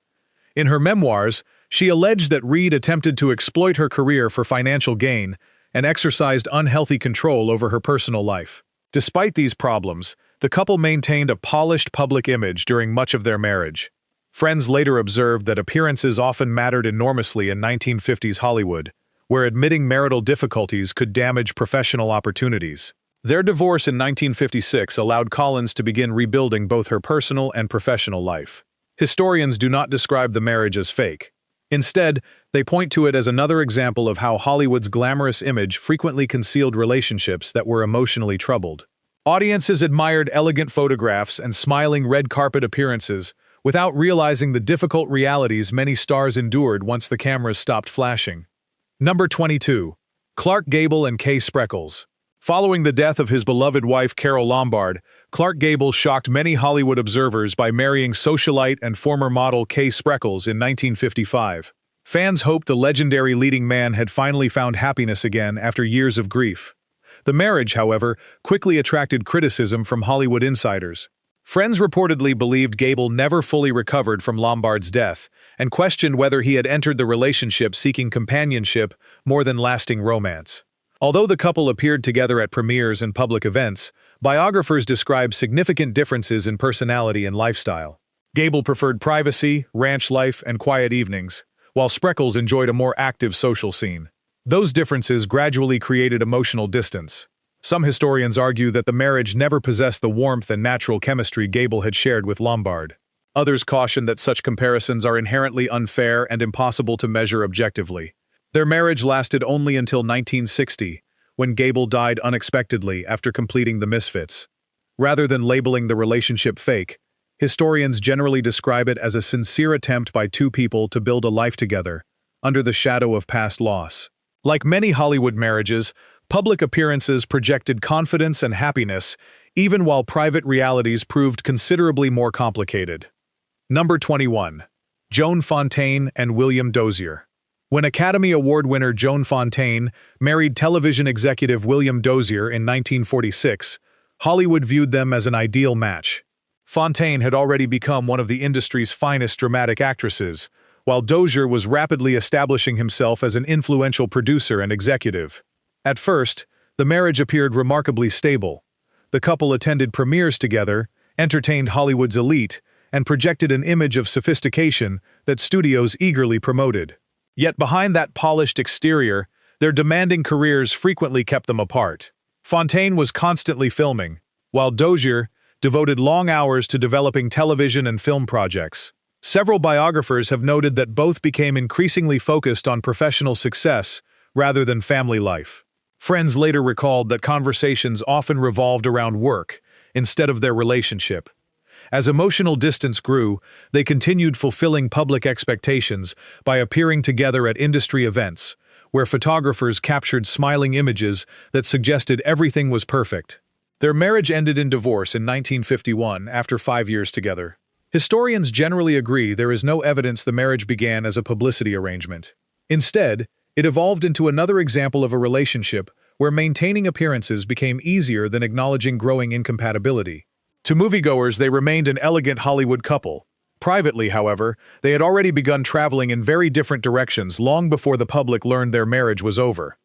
In her memoirs, she alleged that Reid attempted to exploit her career for financial gain and exercised unhealthy control over her personal life. Despite these problems, the couple maintained a polished public image during much of their marriage. Friends later observed that appearances often mattered enormously in 1950s Hollywood, where admitting marital difficulties could damage professional opportunities. Their divorce in 1956 allowed Collins to begin rebuilding both her personal and professional life. Historians do not describe the marriage as fake. Instead, they point to it as another example of how Hollywood's glamorous image frequently concealed relationships that were emotionally troubled. Audiences admired elegant photographs and smiling red carpet appearances without realizing the difficult realities many stars endured once the cameras stopped flashing. Number 22. Clark Gable and Kay Spreckles. Following the death of his beloved wife Carole Lombard, Clark Gable shocked many Hollywood observers by marrying socialite and former model Kay Spreckles in 1955. Fans hoped the legendary leading man had finally found happiness again after years of grief. The marriage, however, quickly attracted criticism from Hollywood insiders. Friends reportedly believed Gable never fully recovered from Lombard's death and questioned whether he had entered the relationship seeking companionship more than lasting romance. Although the couple appeared together at premieres and public events, biographers describe significant differences in personality and lifestyle. Gable preferred privacy, ranch life, and quiet evenings, while Spreckles enjoyed a more active social scene. Those differences gradually created emotional distance. Some historians argue that the marriage never possessed the warmth and natural chemistry Gable had shared with Lombard. Others caution that such comparisons are inherently unfair and impossible to measure objectively. Their marriage lasted only until 1960, when Gable died unexpectedly after completing The Misfits. Rather than labeling the relationship fake, historians generally describe it as a sincere attempt by two people to build a life together, under the shadow of past loss. Like many Hollywood marriages, public appearances projected confidence and happiness, even while private realities proved considerably more complicated. Number 21. Joan Fontaine and William Dozier. When Academy Award winner Joan Fontaine married television executive William Dozier in 1946, Hollywood viewed them as an ideal match. Fontaine had already become one of the industry's finest dramatic actresses, while Dozier was rapidly establishing himself as an influential producer and executive. At first, the marriage appeared remarkably stable. The couple attended premieres together, entertained Hollywood's elite, and projected an image of sophistication that studios eagerly promoted. Yet behind that polished exterior, their demanding careers frequently kept them apart. Fontaine was constantly filming, while Dozier devoted long hours to developing television and film projects. Several biographers have noted that both became increasingly focused on professional success rather than family life. Friends later recalled that conversations often revolved around work instead of their relationship. As emotional distance grew, they continued fulfilling public expectations by appearing together at industry events, where photographers captured smiling images that suggested everything was perfect. Their marriage ended in divorce in 1951 after 5 years together. Historians generally agree there is no evidence the marriage began as a publicity arrangement. Instead, it evolved into another example of a relationship where maintaining appearances became easier than acknowledging growing incompatibility. To moviegoers, they remained an elegant Hollywood couple. Privately, however, they had already begun traveling in very different directions long before the public learned their marriage was over.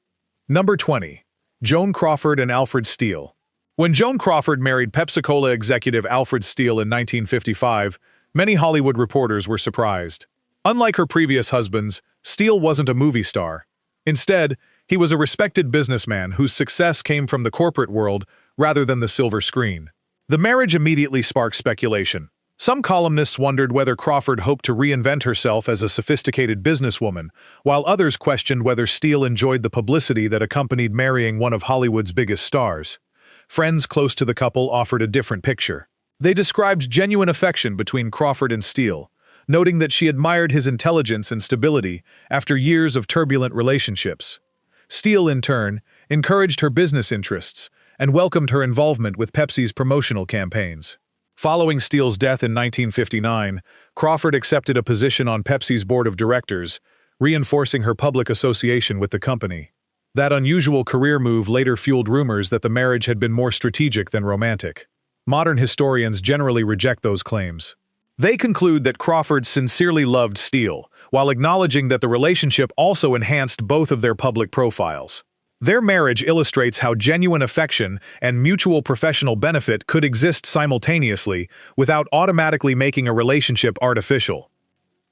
Number 20. Joan Crawford and Alfred Steele. When Joan Crawford married Pepsi-Cola executive Alfred Steele in 1955, many Hollywood reporters were surprised. Unlike her previous husbands, Steele wasn't a movie star. Instead, he was a respected businessman whose success came from the corporate world rather than the silver screen. The marriage immediately sparked speculation. Some columnists wondered whether Crawford hoped to reinvent herself as a sophisticated businesswoman, while others questioned whether Steele enjoyed the publicity that accompanied marrying one of Hollywood's biggest stars. Friends close to the couple offered a different picture. They described genuine affection between Crawford and Steele, noting that she admired his intelligence and stability after years of turbulent relationships. Steele, in turn, encouraged her business interests and welcomed her involvement with Pepsi's promotional campaigns. Following Steele's death in 1959, Crawford accepted a position on Pepsi's board of directors, reinforcing her public association with the company. That unusual career move later fueled rumors that the marriage had been more strategic than romantic. Modern historians generally reject those claims. They conclude that Crawford sincerely loved Steele, while acknowledging that the relationship also enhanced both of their public profiles. Their marriage illustrates how genuine affection and mutual professional benefit could exist simultaneously without automatically making a relationship artificial.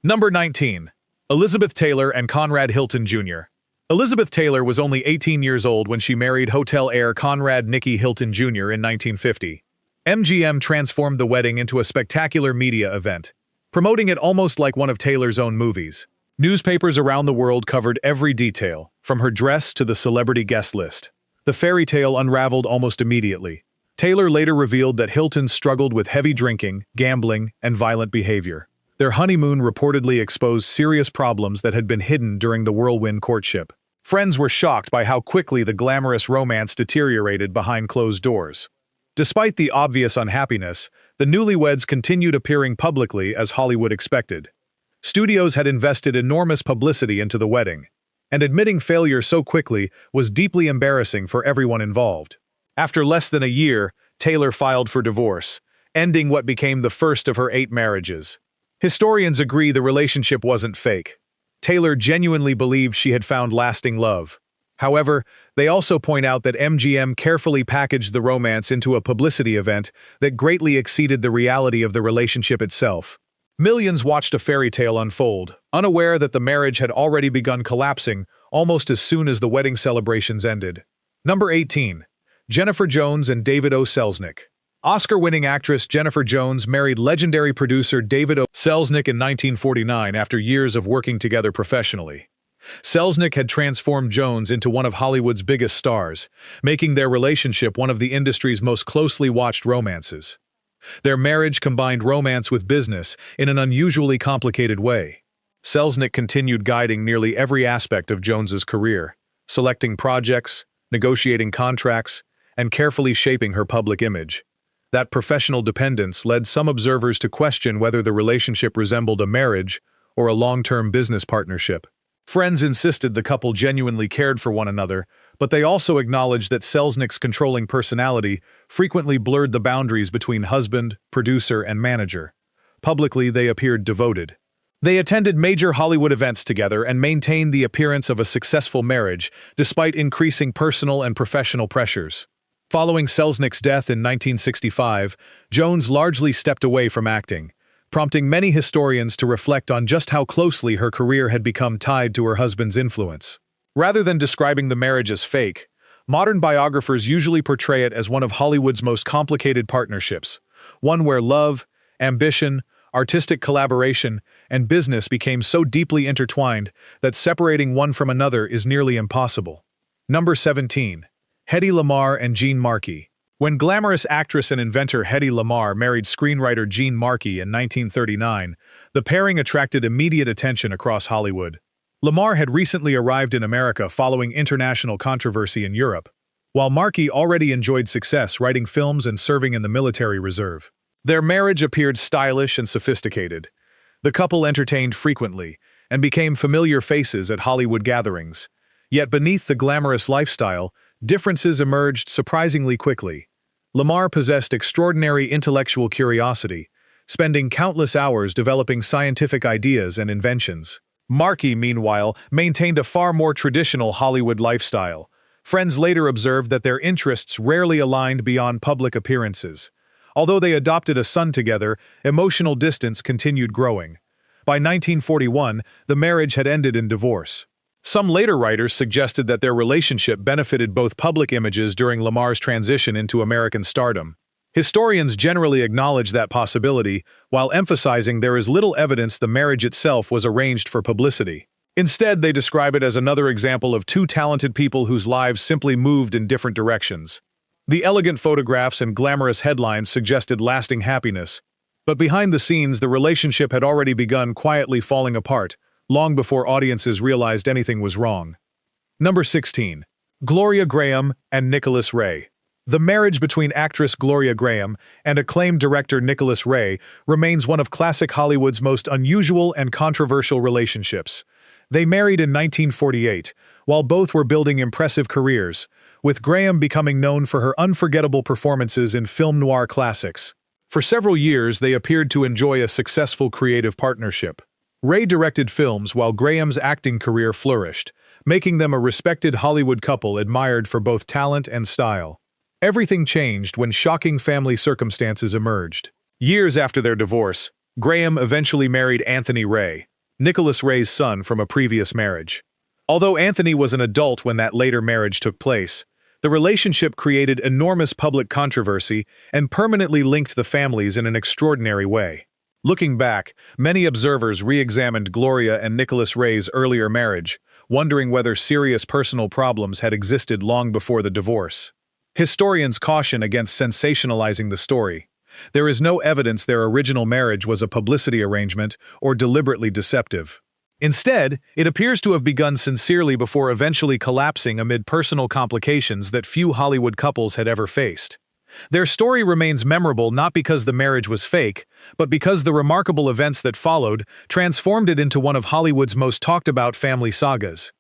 Number 19. Elizabeth Taylor and Conrad Hilton Jr. Elizabeth Taylor was only 18 years old when she married hotel heir Conrad Nicky Hilton Jr. in 1950. MGM transformed the wedding into a spectacular media event, promoting it almost like one of Taylor's own movies. Newspapers around the world covered every detail, from her dress to the celebrity guest list. The fairy tale unraveled almost immediately. Taylor later revealed that Hilton struggled with heavy drinking, gambling, and violent behavior. Their honeymoon reportedly exposed serious problems that had been hidden during the whirlwind courtship. Friends were shocked by how quickly the glamorous romance deteriorated behind closed doors. Despite the obvious unhappiness, the newlyweds continued appearing publicly as Hollywood expected. Studios had invested enormous publicity into the wedding, and admitting failure so quickly was deeply embarrassing for everyone involved. After less than a year, Taylor filed for divorce, ending what became the first of her 8 marriages. Historians agree the relationship wasn't fake. Taylor genuinely believed she had found lasting love. However, they also point out that MGM carefully packaged the romance into a publicity event that greatly exceeded the reality of the relationship itself. Millions watched a fairy tale unfold, unaware that the marriage had already begun collapsing almost as soon as the wedding celebrations ended. Number 18. Jennifer Jones and David O. Selznick. Oscar-winning actress Jennifer Jones married legendary producer David O. Selznick in 1949 after years of working together professionally. Selznick had transformed Jones into one of Hollywood's biggest stars, making their relationship one of the industry's most closely watched romances. Their marriage combined romance with business in an unusually complicated way. Selznick continued guiding nearly every aspect of Jones's career, selecting projects, negotiating contracts, and carefully shaping her public image. That professional dependence led some observers to question whether the relationship resembled a marriage or a long-term business partnership. Friends insisted the couple genuinely cared for one another, but they also acknowledged that Selznick's controlling personality frequently blurred the boundaries between husband, producer, and manager. Publicly, they appeared devoted. They attended major Hollywood events together and maintained the appearance of a successful marriage, despite increasing personal and professional pressures. Following Selznick's death in 1965, Jones largely stepped away from acting, prompting many historians to reflect on just how closely her career had become tied to her husband's influence. Rather than describing the marriage as fake, modern biographers usually portray it as one of Hollywood's most complicated partnerships, one where love, ambition, artistic collaboration, and business became so deeply intertwined that separating one from another is nearly impossible. Number 17. Hedy Lamarr and Jean Markey. When glamorous actress and inventor Hedy Lamarr married screenwriter Jean Markey in 1939, the pairing attracted immediate attention across Hollywood. Lamarr had recently arrived in America following international controversy in Europe, while Markey already enjoyed success writing films and serving in the military reserve. Their marriage appeared stylish and sophisticated. The couple entertained frequently and became familiar faces at Hollywood gatherings. Yet beneath the glamorous lifestyle, differences emerged surprisingly quickly. Lamarr possessed extraordinary intellectual curiosity, spending countless hours developing scientific ideas and inventions. Markey, meanwhile, maintained a far more traditional Hollywood lifestyle. Friends later observed that their interests rarely aligned beyond public appearances. Although they adopted a son together, emotional distance continued growing. By 1941, the marriage had ended in divorce. Some later writers suggested that their relationship benefited both public images during Lamarr's transition into American stardom. Historians generally acknowledge that possibility, while emphasizing there is little evidence the marriage itself was arranged for publicity. Instead, they describe it as another example of two talented people whose lives simply moved in different directions. The elegant photographs and glamorous headlines suggested lasting happiness, but behind the scenes, the relationship had already begun quietly falling apart, long before audiences realized anything was wrong. Number 16. Gloria Grahame and Nicholas Ray. The marriage between actress Gloria Grahame and acclaimed director Nicholas Ray remains one of classic Hollywood's most unusual and controversial relationships. They married in 1948, while both were building impressive careers, with Grahame becoming known for her unforgettable performances in film noir classics. For several years, they appeared to enjoy a successful creative partnership. Ray directed films while Graham's acting career flourished, making them a respected Hollywood couple admired for both talent and style. Everything changed when shocking family circumstances emerged. Years after their divorce, Grahame eventually married Anthony Ray, Nicholas Ray's son from a previous marriage. Although Anthony was an adult when that later marriage took place, the relationship created enormous public controversy and permanently linked the families in an extraordinary way. Looking back, many observers re-examined Gloria and Nicholas Ray's earlier marriage, wondering whether serious personal problems had existed long before the divorce. Historians caution against sensationalizing the story. There is no evidence their original marriage was a publicity arrangement or deliberately deceptive. Instead, it appears to have begun sincerely before eventually collapsing amid personal complications that few Hollywood couples had ever faced. Their story remains memorable not because the marriage was fake, but because the remarkable events that followed transformed it into one of Hollywood's most talked-about family sagas.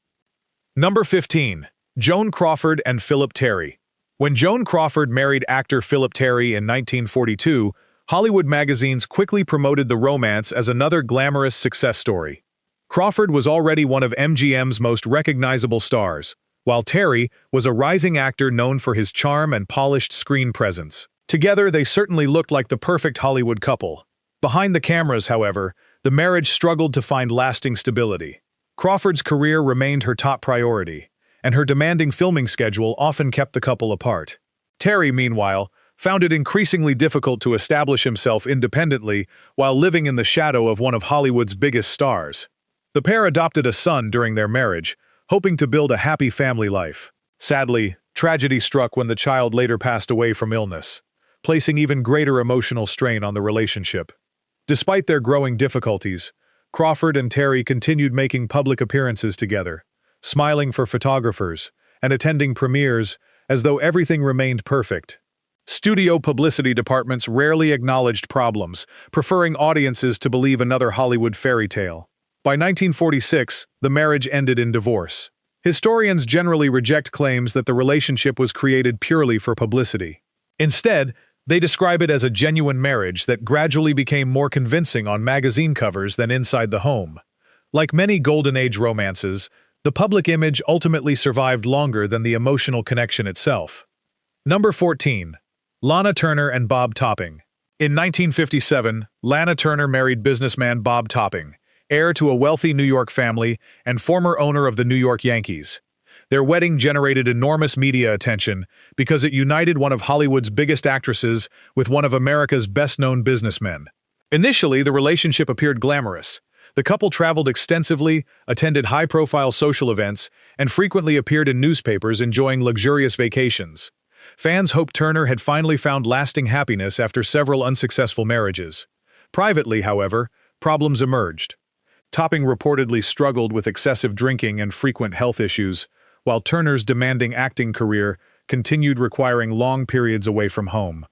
Number 15. Joan Crawford and Philip Terry. When Joan Crawford married actor Philip Terry in 1942, Hollywood magazines quickly promoted the romance as another glamorous success story. Crawford was already one of MGM's most recognizable stars, while Terry was a rising actor known for his charm and polished screen presence. Together, they certainly looked like the perfect Hollywood couple. Behind the cameras, however, the marriage struggled to find lasting stability. Crawford's career remained her top priority, and her demanding filming schedule often kept the couple apart. Terry, meanwhile, found it increasingly difficult to establish himself independently while living in the shadow of one of Hollywood's biggest stars. The pair adopted a son during their marriage, hoping to build a happy family life. Sadly, tragedy struck when the child later passed away from illness, placing even greater emotional strain on the relationship. Despite their growing difficulties, Crawford and Terry continued making public appearances together, smiling for photographers, and attending premieres as though everything remained perfect. Studio publicity departments rarely acknowledged problems, preferring audiences to believe another Hollywood fairy tale. By 1946, the marriage ended in divorce. Historians generally reject claims that the relationship was created purely for publicity. Instead, they describe it as a genuine marriage that gradually became more convincing on magazine covers than inside the home. Like many Golden Age romances, the public image ultimately survived longer than the emotional connection itself. Number 14. Lana Turner and Bob Topping. In 1957, Lana Turner married businessman Bob Topping, heir to a wealthy New York family and former owner of the New York Yankees. Their wedding generated enormous media attention because it united one of Hollywood's biggest actresses with one of America's best-known businessmen. Initially, the relationship appeared glamorous. The couple traveled extensively, attended high-profile social events, and frequently appeared in newspapers enjoying luxurious vacations. Fans hoped Turner had finally found lasting happiness after several unsuccessful marriages. Privately, however, problems emerged. Topping reportedly struggled with excessive drinking and frequent health issues, while Turner's demanding acting career continued requiring long periods away from home.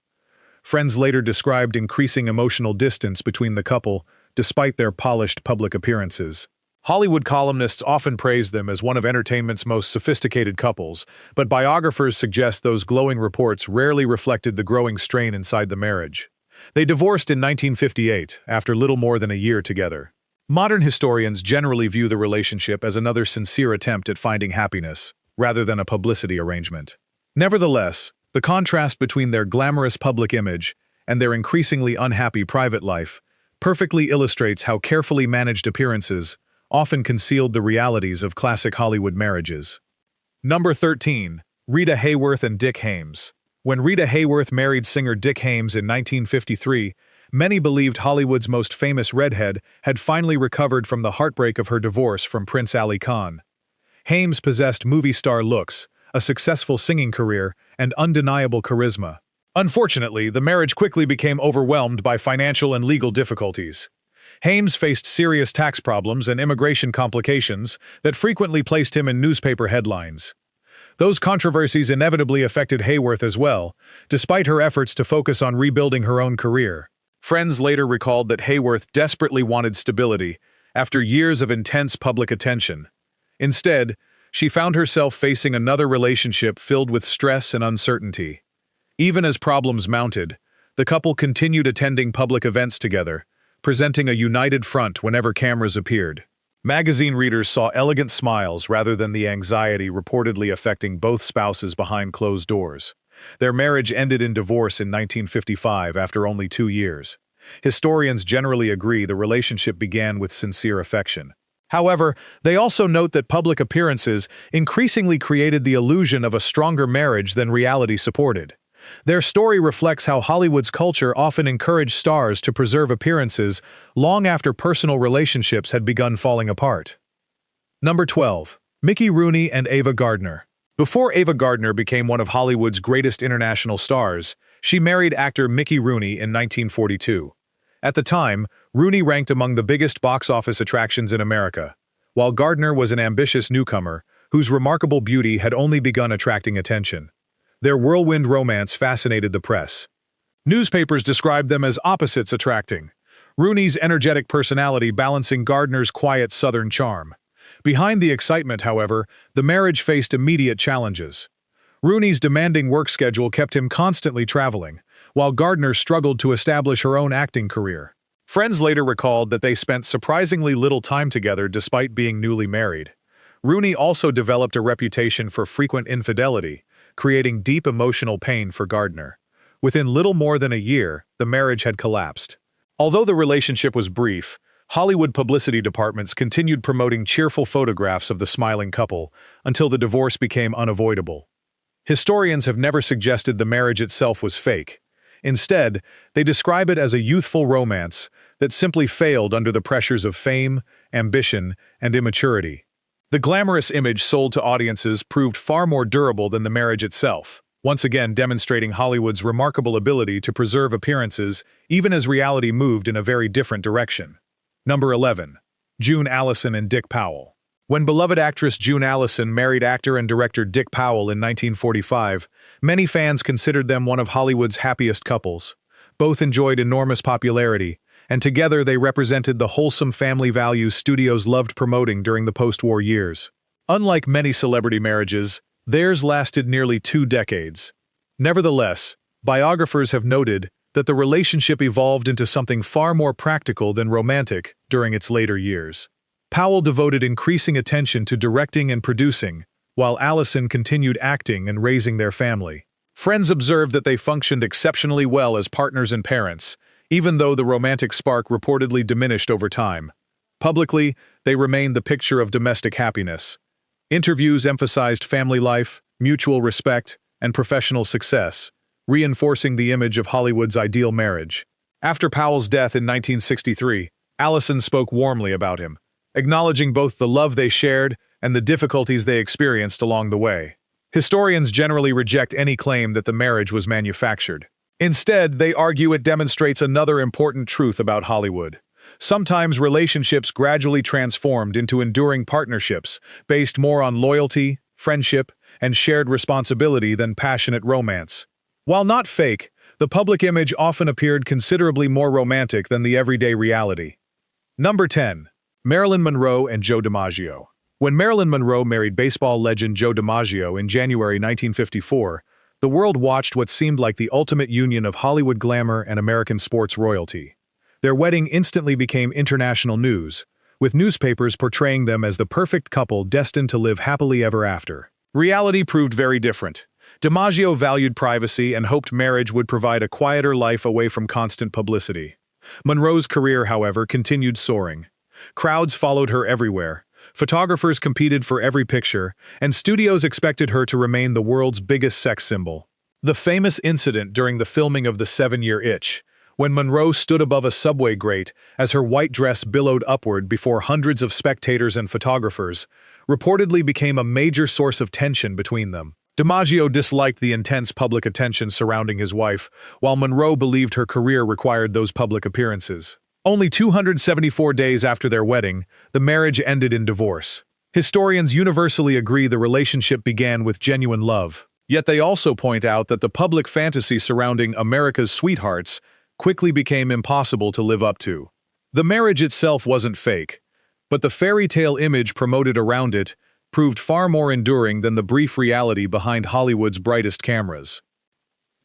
Friends later described increasing emotional distance between the couple, despite their polished public appearances. Hollywood columnists often praise them as one of entertainment's most sophisticated couples, but biographers suggest those glowing reports rarely reflected the growing strain inside the marriage. They divorced in 1958, after little more than a year together. Modern historians generally view the relationship as another sincere attempt at finding happiness, rather than a publicity arrangement. Nevertheless, the contrast between their glamorous public image and their increasingly unhappy private life perfectly illustrates how carefully managed appearances often concealed the realities of classic Hollywood marriages. Number 13. Rita Hayworth and Dick Haymes. When Rita Hayworth married singer Dick Haymes in 1953, many believed Hollywood's most famous redhead had finally recovered from the heartbreak of her divorce from Prince Ali Khan. Haymes possessed movie star looks, a successful singing career, and undeniable charisma. Unfortunately, the marriage quickly became overwhelmed by financial and legal difficulties. Haymes faced serious tax problems and immigration complications that frequently placed him in newspaper headlines. Those controversies inevitably affected Hayworth as well, despite her efforts to focus on rebuilding her own career. Friends later recalled that Hayworth desperately wanted stability after years of intense public attention. Instead, she found herself facing another relationship filled with stress and uncertainty. Even as problems mounted, the couple continued attending public events together, presenting a united front whenever cameras appeared. Magazine readers saw elegant smiles rather than the anxiety reportedly affecting both spouses behind closed doors. Their marriage ended in divorce in 1955 after only 2 years. Historians generally agree the relationship began with sincere affection. However, they also note that public appearances increasingly created the illusion of a stronger marriage than reality supported. Their story reflects how Hollywood's culture often encouraged stars to preserve appearances long after personal relationships had begun falling apart. Number 12. Mickey Rooney and Ava Gardner. Before Ava Gardner became one of Hollywood's greatest international stars, she married actor Mickey Rooney in 1942. At the time, Rooney ranked among the biggest box office attractions in America, while Gardner was an ambitious newcomer whose remarkable beauty had only begun attracting attention. Their whirlwind romance fascinated the press. Newspapers described them as opposites attracting, Rooney's energetic personality balancing Gardner's quiet southern charm. Behind the excitement, however, the marriage faced immediate challenges. Rooney's demanding work schedule kept him constantly traveling, while Gardner struggled to establish her own acting career. Friends later recalled that they spent surprisingly little time together despite being newly married. Rooney also developed a reputation for frequent infidelity, creating deep emotional pain for Gardner. Within little more than a year, the marriage had collapsed. Although the relationship was brief, Hollywood publicity departments continued promoting cheerful photographs of the smiling couple until the divorce became unavoidable. Historians have never suggested the marriage itself was fake. Instead, they describe it as a youthful romance that simply failed under the pressures of fame, ambition, and immaturity. The glamorous image sold to audiences proved far more durable than the marriage itself, once again demonstrating Hollywood's remarkable ability to preserve appearances even as reality moved in a very different direction. Number 11. June Allison and Dick Powell. When beloved actress June Allison married actor and director Dick Powell in 1945, many fans considered them one of Hollywood's happiest couples. Both enjoyed enormous popularity, and together they represented the wholesome family values studios loved promoting during the post-war years. Unlike many celebrity marriages, theirs lasted nearly 2 decades. Nevertheless, biographers have noted that the relationship evolved into something far more practical than romantic during its later years. Powell devoted increasing attention to directing and producing, while Allison continued acting and raising their family. Friends observed that they functioned exceptionally well as partners and parents, even though the romantic spark reportedly diminished over time. Publicly, they remained the picture of domestic happiness. Interviews emphasized family life, mutual respect, and professional success, reinforcing the image of Hollywood's ideal marriage. After Powell's death in 1963, Allison spoke warmly about him, acknowledging both the love they shared and the difficulties they experienced along the way. Historians generally reject any claim that the marriage was manufactured. Instead, they argue it demonstrates another important truth about Hollywood. Sometimes relationships gradually transformed into enduring partnerships based more on loyalty, friendship, and shared responsibility than passionate romance. While not fake, the public image often appeared considerably more romantic than the everyday reality. Number 10. Marilyn Monroe and Joe DiMaggio. When Marilyn Monroe married baseball legend Joe DiMaggio in January 1954, the world watched what seemed like the ultimate union of Hollywood glamour and American sports royalty. Their wedding instantly became international news, with newspapers portraying them as the perfect couple destined to live happily ever after. Reality proved very different. DiMaggio valued privacy and hoped marriage would provide a quieter life away from constant publicity. Monroe's career, however, continued soaring. Crowds followed her everywhere. Photographers competed for every picture, and studios expected her to remain the world's biggest sex symbol. The famous incident during the filming of The 7-Year Itch, when Monroe stood above a subway grate as her white dress billowed upward before hundreds of spectators and photographers, reportedly became a major source of tension between them. DiMaggio disliked the intense public attention surrounding his wife, while Monroe believed her career required those public appearances. Only 274 days after their wedding, the marriage ended in divorce. Historians universally agree the relationship began with genuine love. Yet they also point out that the public fantasy surrounding America's sweethearts quickly became impossible to live up to. The marriage itself wasn't fake, but the fairy tale image promoted around it proved far more enduring than the brief reality behind Hollywood's brightest cameras.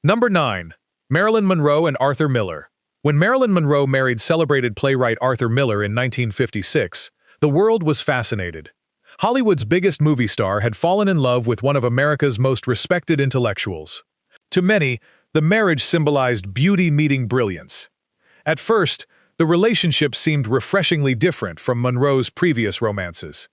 Number 9. Marilyn Monroe and Arthur Miller. When Marilyn Monroe married celebrated playwright Arthur Miller in 1956, the world was fascinated. Hollywood's biggest movie star had fallen in love with one of America's most respected intellectuals. To many, the marriage symbolized beauty meeting brilliance. At first, the relationship seemed refreshingly different from Monroe's previous romances.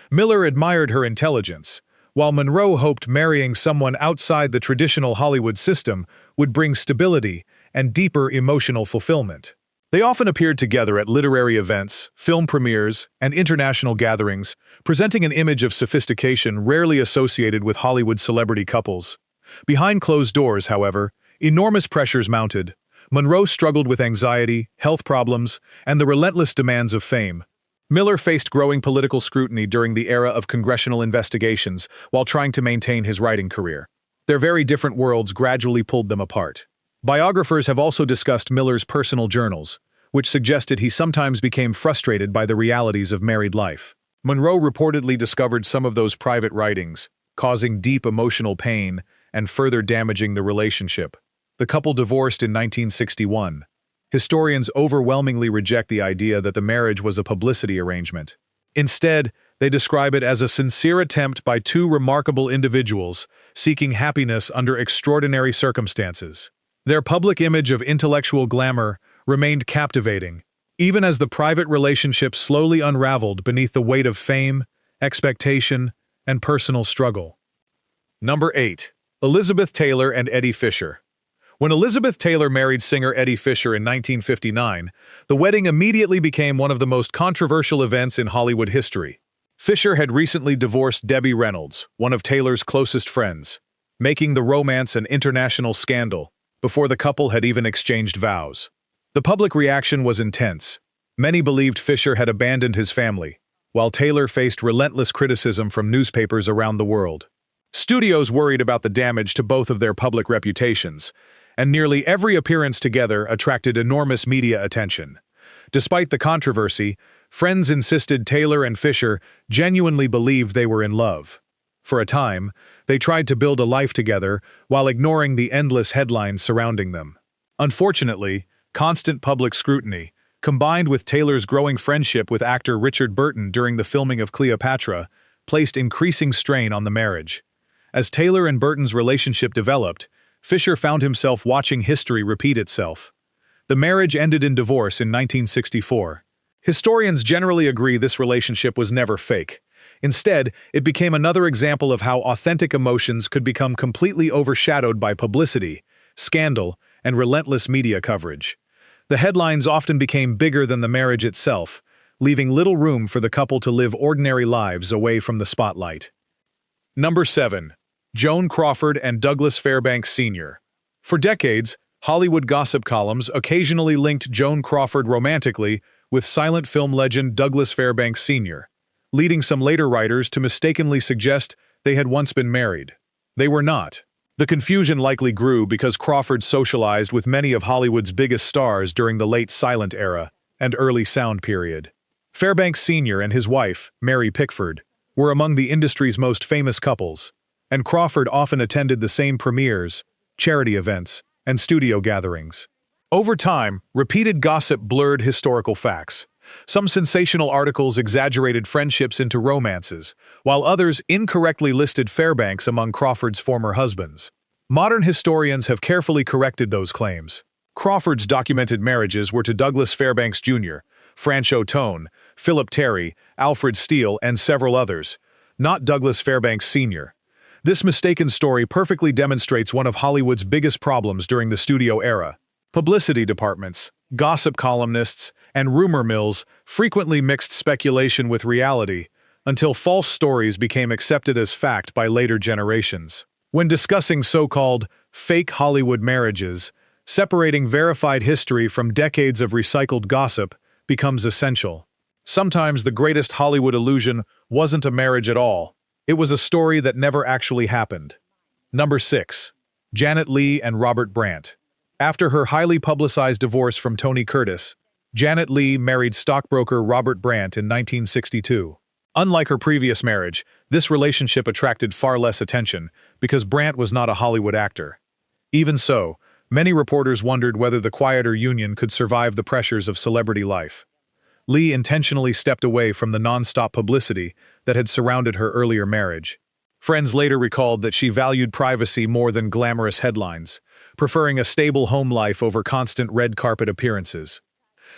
Miller admired her intelligence, while Monroe hoped marrying someone outside the traditional Hollywood system would bring stability and deeper emotional fulfillment. They often appeared together at literary events, film premieres, and international gatherings, presenting an image of sophistication rarely associated with Hollywood celebrity couples. Behind closed doors, however, enormous pressures mounted. Monroe struggled with anxiety, health problems, and the relentless demands of fame. Miller faced growing political scrutiny during the era of congressional investigations while trying to maintain his writing career. Their very different worlds gradually pulled them apart. Biographers have also discussed Miller's personal journals, which suggested he sometimes became frustrated by the realities of married life. Monroe reportedly discovered some of those private writings, causing deep emotional pain and further damaging the relationship. The couple divorced in 1961. Historians overwhelmingly reject the idea that the marriage was a publicity arrangement. Instead, they describe it as a sincere attempt by two remarkable individuals seeking happiness under extraordinary circumstances. Their public image of intellectual glamour remained captivating, even as the private relationship slowly unraveled beneath the weight of fame, expectation, and personal struggle. Number 8. Elizabeth Taylor and Eddie Fisher. When Elizabeth Taylor married singer Eddie Fisher in 1959, the wedding immediately became one of the most controversial events in Hollywood history. Fisher had recently divorced Debbie Reynolds, one of Taylor's closest friends, making the romance an international scandal before the couple had even exchanged vows. The public reaction was intense. Many believed Fisher had abandoned his family, while Taylor faced relentless criticism from newspapers around the world. Studios worried about the damage to both of their public reputations, and nearly every appearance together attracted enormous media attention. Despite the controversy, friends insisted Taylor and Fisher genuinely believed they were in love. For a time, they tried to build a life together while ignoring the endless headlines surrounding them. Unfortunately, constant public scrutiny, combined with Taylor's growing friendship with actor Richard Burton during the filming of Cleopatra, placed increasing strain on the marriage. As Taylor and Burton's relationship developed, Fisher found himself watching history repeat itself. The marriage ended in divorce in 1964. Historians generally agree this relationship was never fake. Instead, it became another example of how authentic emotions could become completely overshadowed by publicity, scandal, and relentless media coverage. The headlines often became bigger than the marriage itself, leaving little room for the couple to live ordinary lives away from the spotlight. Number 7. Joan Crawford and Douglas Fairbanks Sr. For decades, Hollywood gossip columns occasionally linked Joan Crawford romantically with silent film legend Douglas Fairbanks Sr., leading some later writers to mistakenly suggest they had once been married. They were not. The confusion likely grew because Crawford socialized with many of Hollywood's biggest stars during the late silent era and early sound period. Fairbanks Sr. and his wife, Mary Pickford, were among the industry's most famous couples, and Crawford often attended the same premieres, charity events, and studio gatherings. Over time, repeated gossip blurred historical facts. Some sensational articles exaggerated friendships into romances, while others incorrectly listed Fairbanks among Crawford's former husbands. Modern historians have carefully corrected those claims. Crawford's documented marriages were to Douglas Fairbanks Jr., Franchot Tone, Philip Terry, Alfred Steele, and several others, not Douglas Fairbanks Sr. This mistaken story perfectly demonstrates one of Hollywood's biggest problems during the studio era. Publicity departments, gossip columnists, and rumor mills frequently mixed speculation with reality until false stories became accepted as fact by later generations. When discussing so-called fake Hollywood marriages, separating verified history from decades of recycled gossip becomes essential. Sometimes the greatest Hollywood illusion wasn't a marriage at all. It was a story that never actually happened. Number 6. Janet Leigh and Robert Brandt. After her highly publicized divorce from Tony Curtis, Janet Leigh married stockbroker Robert Brandt in 1962. Unlike her previous marriage, this relationship attracted far less attention because Brandt was not a Hollywood actor. Even so, many reporters wondered whether the quieter union could survive the pressures of celebrity life. Leigh intentionally stepped away from the non-stop publicity that had surrounded her earlier marriage. Friends later recalled that she valued privacy more than glamorous headlines, preferring a stable home life over constant red carpet appearances.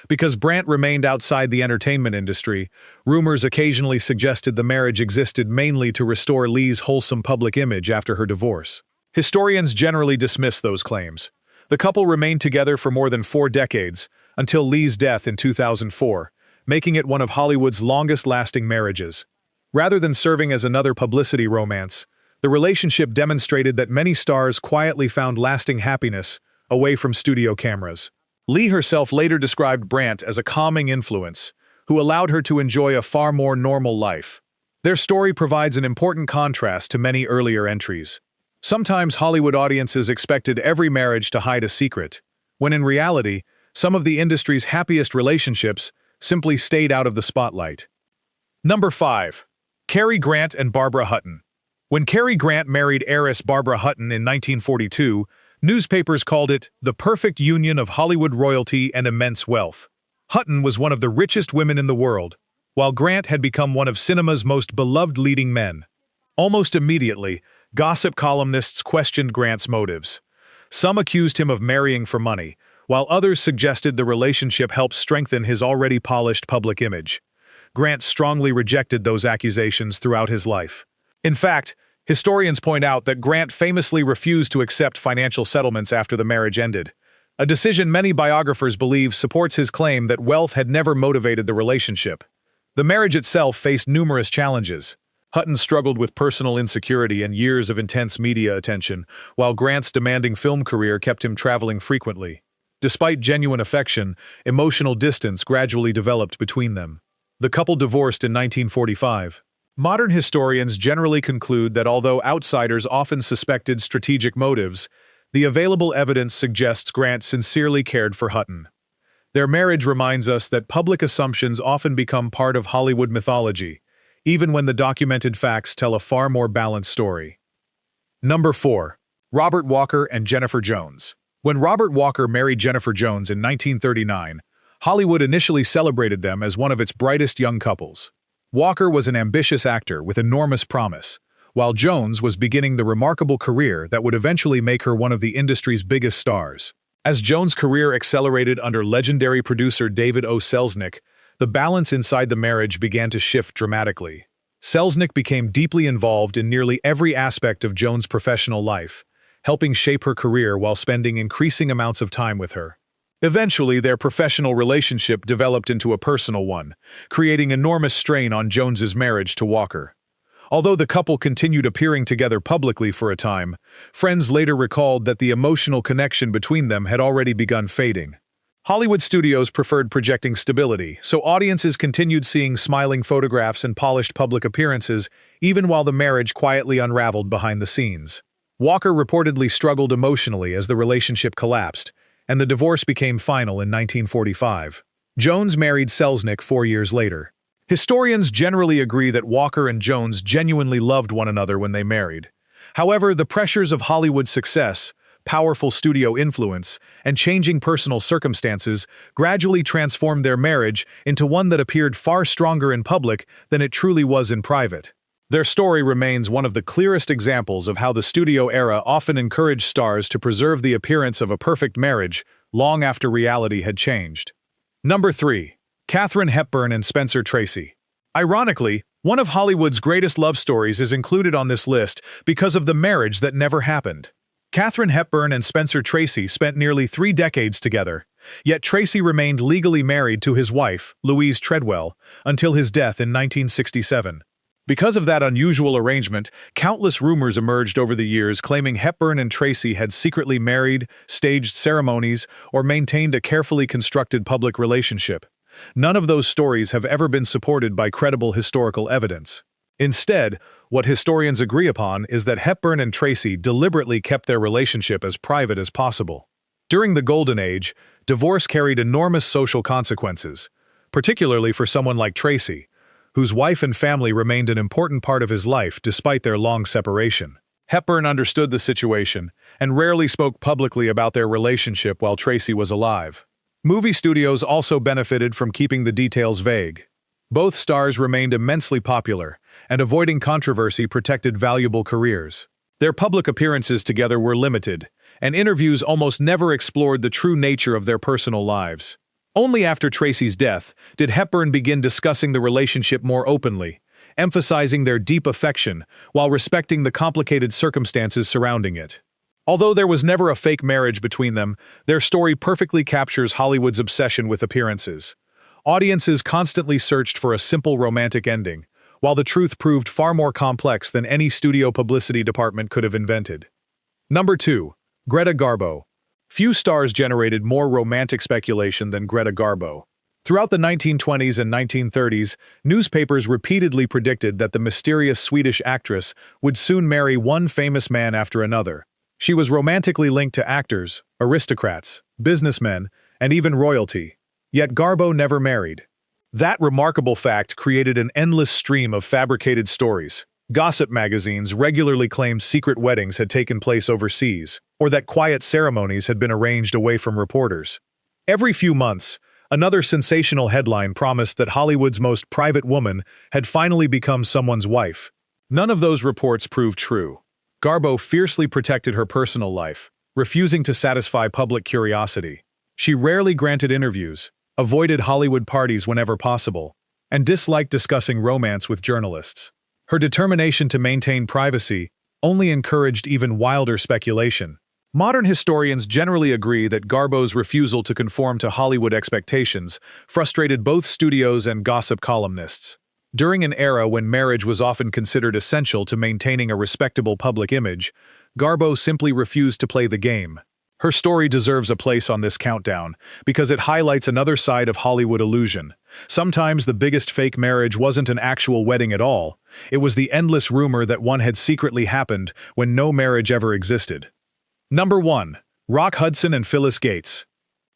Because Brandt remained outside the entertainment industry, rumors occasionally suggested the marriage existed mainly to restore Leigh's wholesome public image after her divorce. Historians generally dismiss those claims. The couple remained together for more than 4 decades, until Leigh's death in 2004, making it one of Hollywood's longest-lasting marriages. Rather than serving as another publicity romance, the relationship demonstrated that many stars quietly found lasting happiness away from studio cameras. Leigh herself later described Brandt as a calming influence, who allowed her to enjoy a far more normal life. Their story provides an important contrast to many earlier entries. Sometimes Hollywood audiences expected every marriage to hide a secret, when in reality, some of the industry's happiest relationships simply stayed out of the spotlight. Number 5. Cary Grant and Barbara Hutton. When Cary Grant married heiress Barbara Hutton in 1942, newspapers called it the perfect union of Hollywood royalty and immense wealth. Hutton was one of the richest women in the world, while Grant had become one of cinema's most beloved leading men. Almost immediately, gossip columnists questioned Grant's motives. Some accused him of marrying for money, while others suggested the relationship helped strengthen his already polished public image. Grant strongly rejected those accusations throughout his life. In fact, historians point out that Grant famously refused to accept financial settlements after the marriage ended, a decision many biographers believe supports his claim that wealth had never motivated the relationship. The marriage itself faced numerous challenges. Hutton struggled with personal insecurity and years of intense media attention, while Grant's demanding film career kept him traveling frequently. Despite genuine affection, emotional distance gradually developed between them. The couple divorced in 1945. Modern historians generally conclude that although outsiders often suspected strategic motives, the available evidence suggests Grant sincerely cared for Hutton. Their marriage reminds us that public assumptions often become part of Hollywood mythology, even when the documented facts tell a far more balanced story. Number 4. Robert Walker and Jennifer Jones. When Robert Walker married Jennifer Jones in 1939, Hollywood initially celebrated them as one of its brightest young couples. Walker was an ambitious actor with enormous promise, while Jones was beginning the remarkable career that would eventually make her one of the industry's biggest stars. As Jones' career accelerated under legendary producer David O. Selznick, the balance inside the marriage began to shift dramatically. Selznick became deeply involved in nearly every aspect of Jones' professional life, helping shape her career while spending increasing amounts of time with her. Eventually, their professional relationship developed into a personal one, creating enormous strain on Jones's marriage to Walker. Although the couple continued appearing together publicly for a time, friends later recalled that the emotional connection between them had already begun fading. Hollywood studios preferred projecting stability, so audiences continued seeing smiling photographs and polished public appearances, even while the marriage quietly unraveled behind the scenes. Walker reportedly struggled emotionally as the relationship collapsed, and the divorce became final in 1945. Jones married Selznick 4 years later. Historians generally agree that Walker and Jones genuinely loved one another when they married. However, the pressures of Hollywood success, powerful studio influence, and changing personal circumstances gradually transformed their marriage into one that appeared far stronger in public than it truly was in private. Their story remains one of the clearest examples of how the studio era often encouraged stars to preserve the appearance of a perfect marriage long after reality had changed. Number 3. Katharine Hepburn and Spencer Tracy. Ironically, one of Hollywood's greatest love stories is included on this list because of the marriage that never happened. Katharine Hepburn and Spencer Tracy spent nearly 3 decades together, yet Tracy remained legally married to his wife, Louise Treadwell, until his death in 1967. Because of that unusual arrangement, countless rumors emerged over the years claiming Hepburn and Tracy had secretly married, staged ceremonies, or maintained a carefully constructed public relationship. None of those stories have ever been supported by credible historical evidence. Instead, what historians agree upon is that Hepburn and Tracy deliberately kept their relationship as private as possible. During the Golden Age, divorce carried enormous social consequences, particularly for someone like Tracy, whose wife and family remained an important part of his life despite their long separation. Hepburn understood the situation and rarely spoke publicly about their relationship while Tracy was alive. Movie studios also benefited from keeping the details vague. Both stars remained immensely popular, and avoiding controversy protected valuable careers. Their public appearances together were limited, and interviews almost never explored the true nature of their personal lives. Only after Tracy's death did Hepburn begin discussing the relationship more openly, emphasizing their deep affection while respecting the complicated circumstances surrounding it. Although there was never a fake marriage between them, their story perfectly captures Hollywood's obsession with appearances. Audiences constantly searched for a simple romantic ending, while the truth proved far more complex than any studio publicity department could have invented. Number 2. Greta Garbo. Few stars generated more romantic speculation than Greta Garbo. Throughout the 1920s and 1930s, newspapers repeatedly predicted that the mysterious Swedish actress would soon marry one famous man after another. She was romantically linked to actors, aristocrats, businessmen, and even royalty. Yet Garbo never married. That remarkable fact created an endless stream of fabricated stories. Gossip magazines regularly claimed secret weddings had taken place overseas, or that quiet ceremonies had been arranged away from reporters. Every few months, another sensational headline promised that Hollywood's most private woman had finally become someone's wife. None of those reports proved true. Garbo fiercely protected her personal life, refusing to satisfy public curiosity. She rarely granted interviews, avoided Hollywood parties whenever possible, and disliked discussing romance with journalists. Her determination to maintain privacy only encouraged even wilder speculation. Modern historians generally agree that Garbo's refusal to conform to Hollywood expectations frustrated both studios and gossip columnists. During an era when marriage was often considered essential to maintaining a respectable public image, Garbo simply refused to play the game. Her story deserves a place on this countdown because it highlights another side of Hollywood illusion. Sometimes the biggest fake marriage wasn't an actual wedding at all. It was the endless rumor that one had secretly happened when no marriage ever existed. Number 1. Rock Hudson and Phyllis Gates.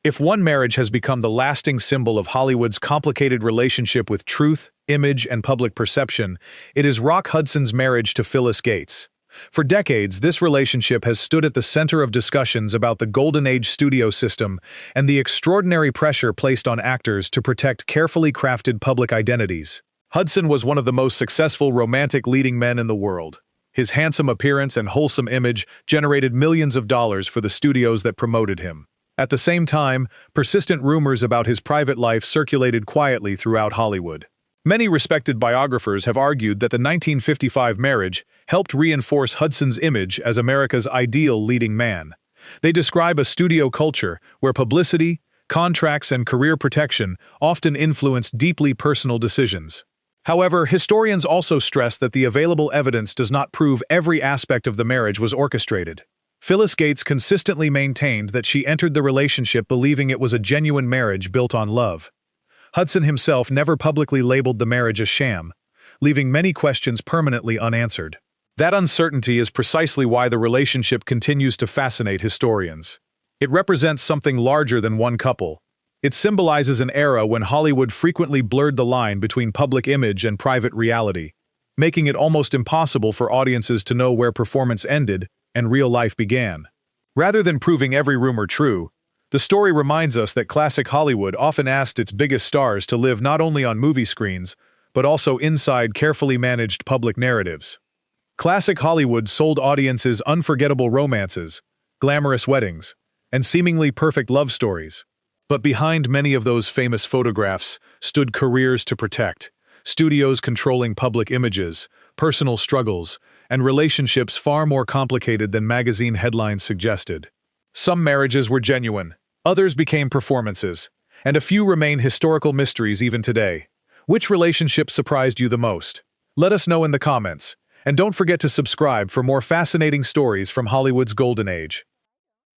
If one marriage has become the lasting symbol of Hollywood's complicated relationship with truth, image, and public perception, it is Rock Hudson's marriage to Phyllis Gates. For decades, this relationship has stood at the center of discussions about the Golden Age studio system and the extraordinary pressure placed on actors to protect carefully crafted public identities. Hudson was one of the most successful romantic leading men in the world. His handsome appearance and wholesome image generated millions of dollars for the studios that promoted him. At the same time, persistent rumors about his private life circulated quietly throughout Hollywood. Many respected biographers have argued that the 1955 marriage helped reinforce Hudson's image as America's ideal leading man. They describe a studio culture where publicity, contracts, and career protection often influenced deeply personal decisions. However, historians also stress that the available evidence does not prove every aspect of the marriage was orchestrated. Phyllis Gates consistently maintained that she entered the relationship believing it was a genuine marriage built on love. Hudson himself never publicly labeled the marriage a sham, leaving many questions permanently unanswered. That uncertainty is precisely why the relationship continues to fascinate historians. It represents something larger than one couple. It symbolizes an era when Hollywood frequently blurred the line between public image and private reality, making it almost impossible for audiences to know where performance ended and real life began. Rather than proving every rumor true, the story reminds us that classic Hollywood often asked its biggest stars to live not only on movie screens, but also inside carefully managed public narratives. Classic Hollywood sold audiences unforgettable romances, glamorous weddings, and seemingly perfect love stories. But behind many of those famous photographs stood careers to protect, studios controlling public images, personal struggles, and relationships far more complicated than magazine headlines suggested. Some marriages were genuine, others became performances, and a few remain historical mysteries even today. Which relationship surprised you the most? Let us know in the comments, and don't forget to subscribe for more fascinating stories from Hollywood's golden age.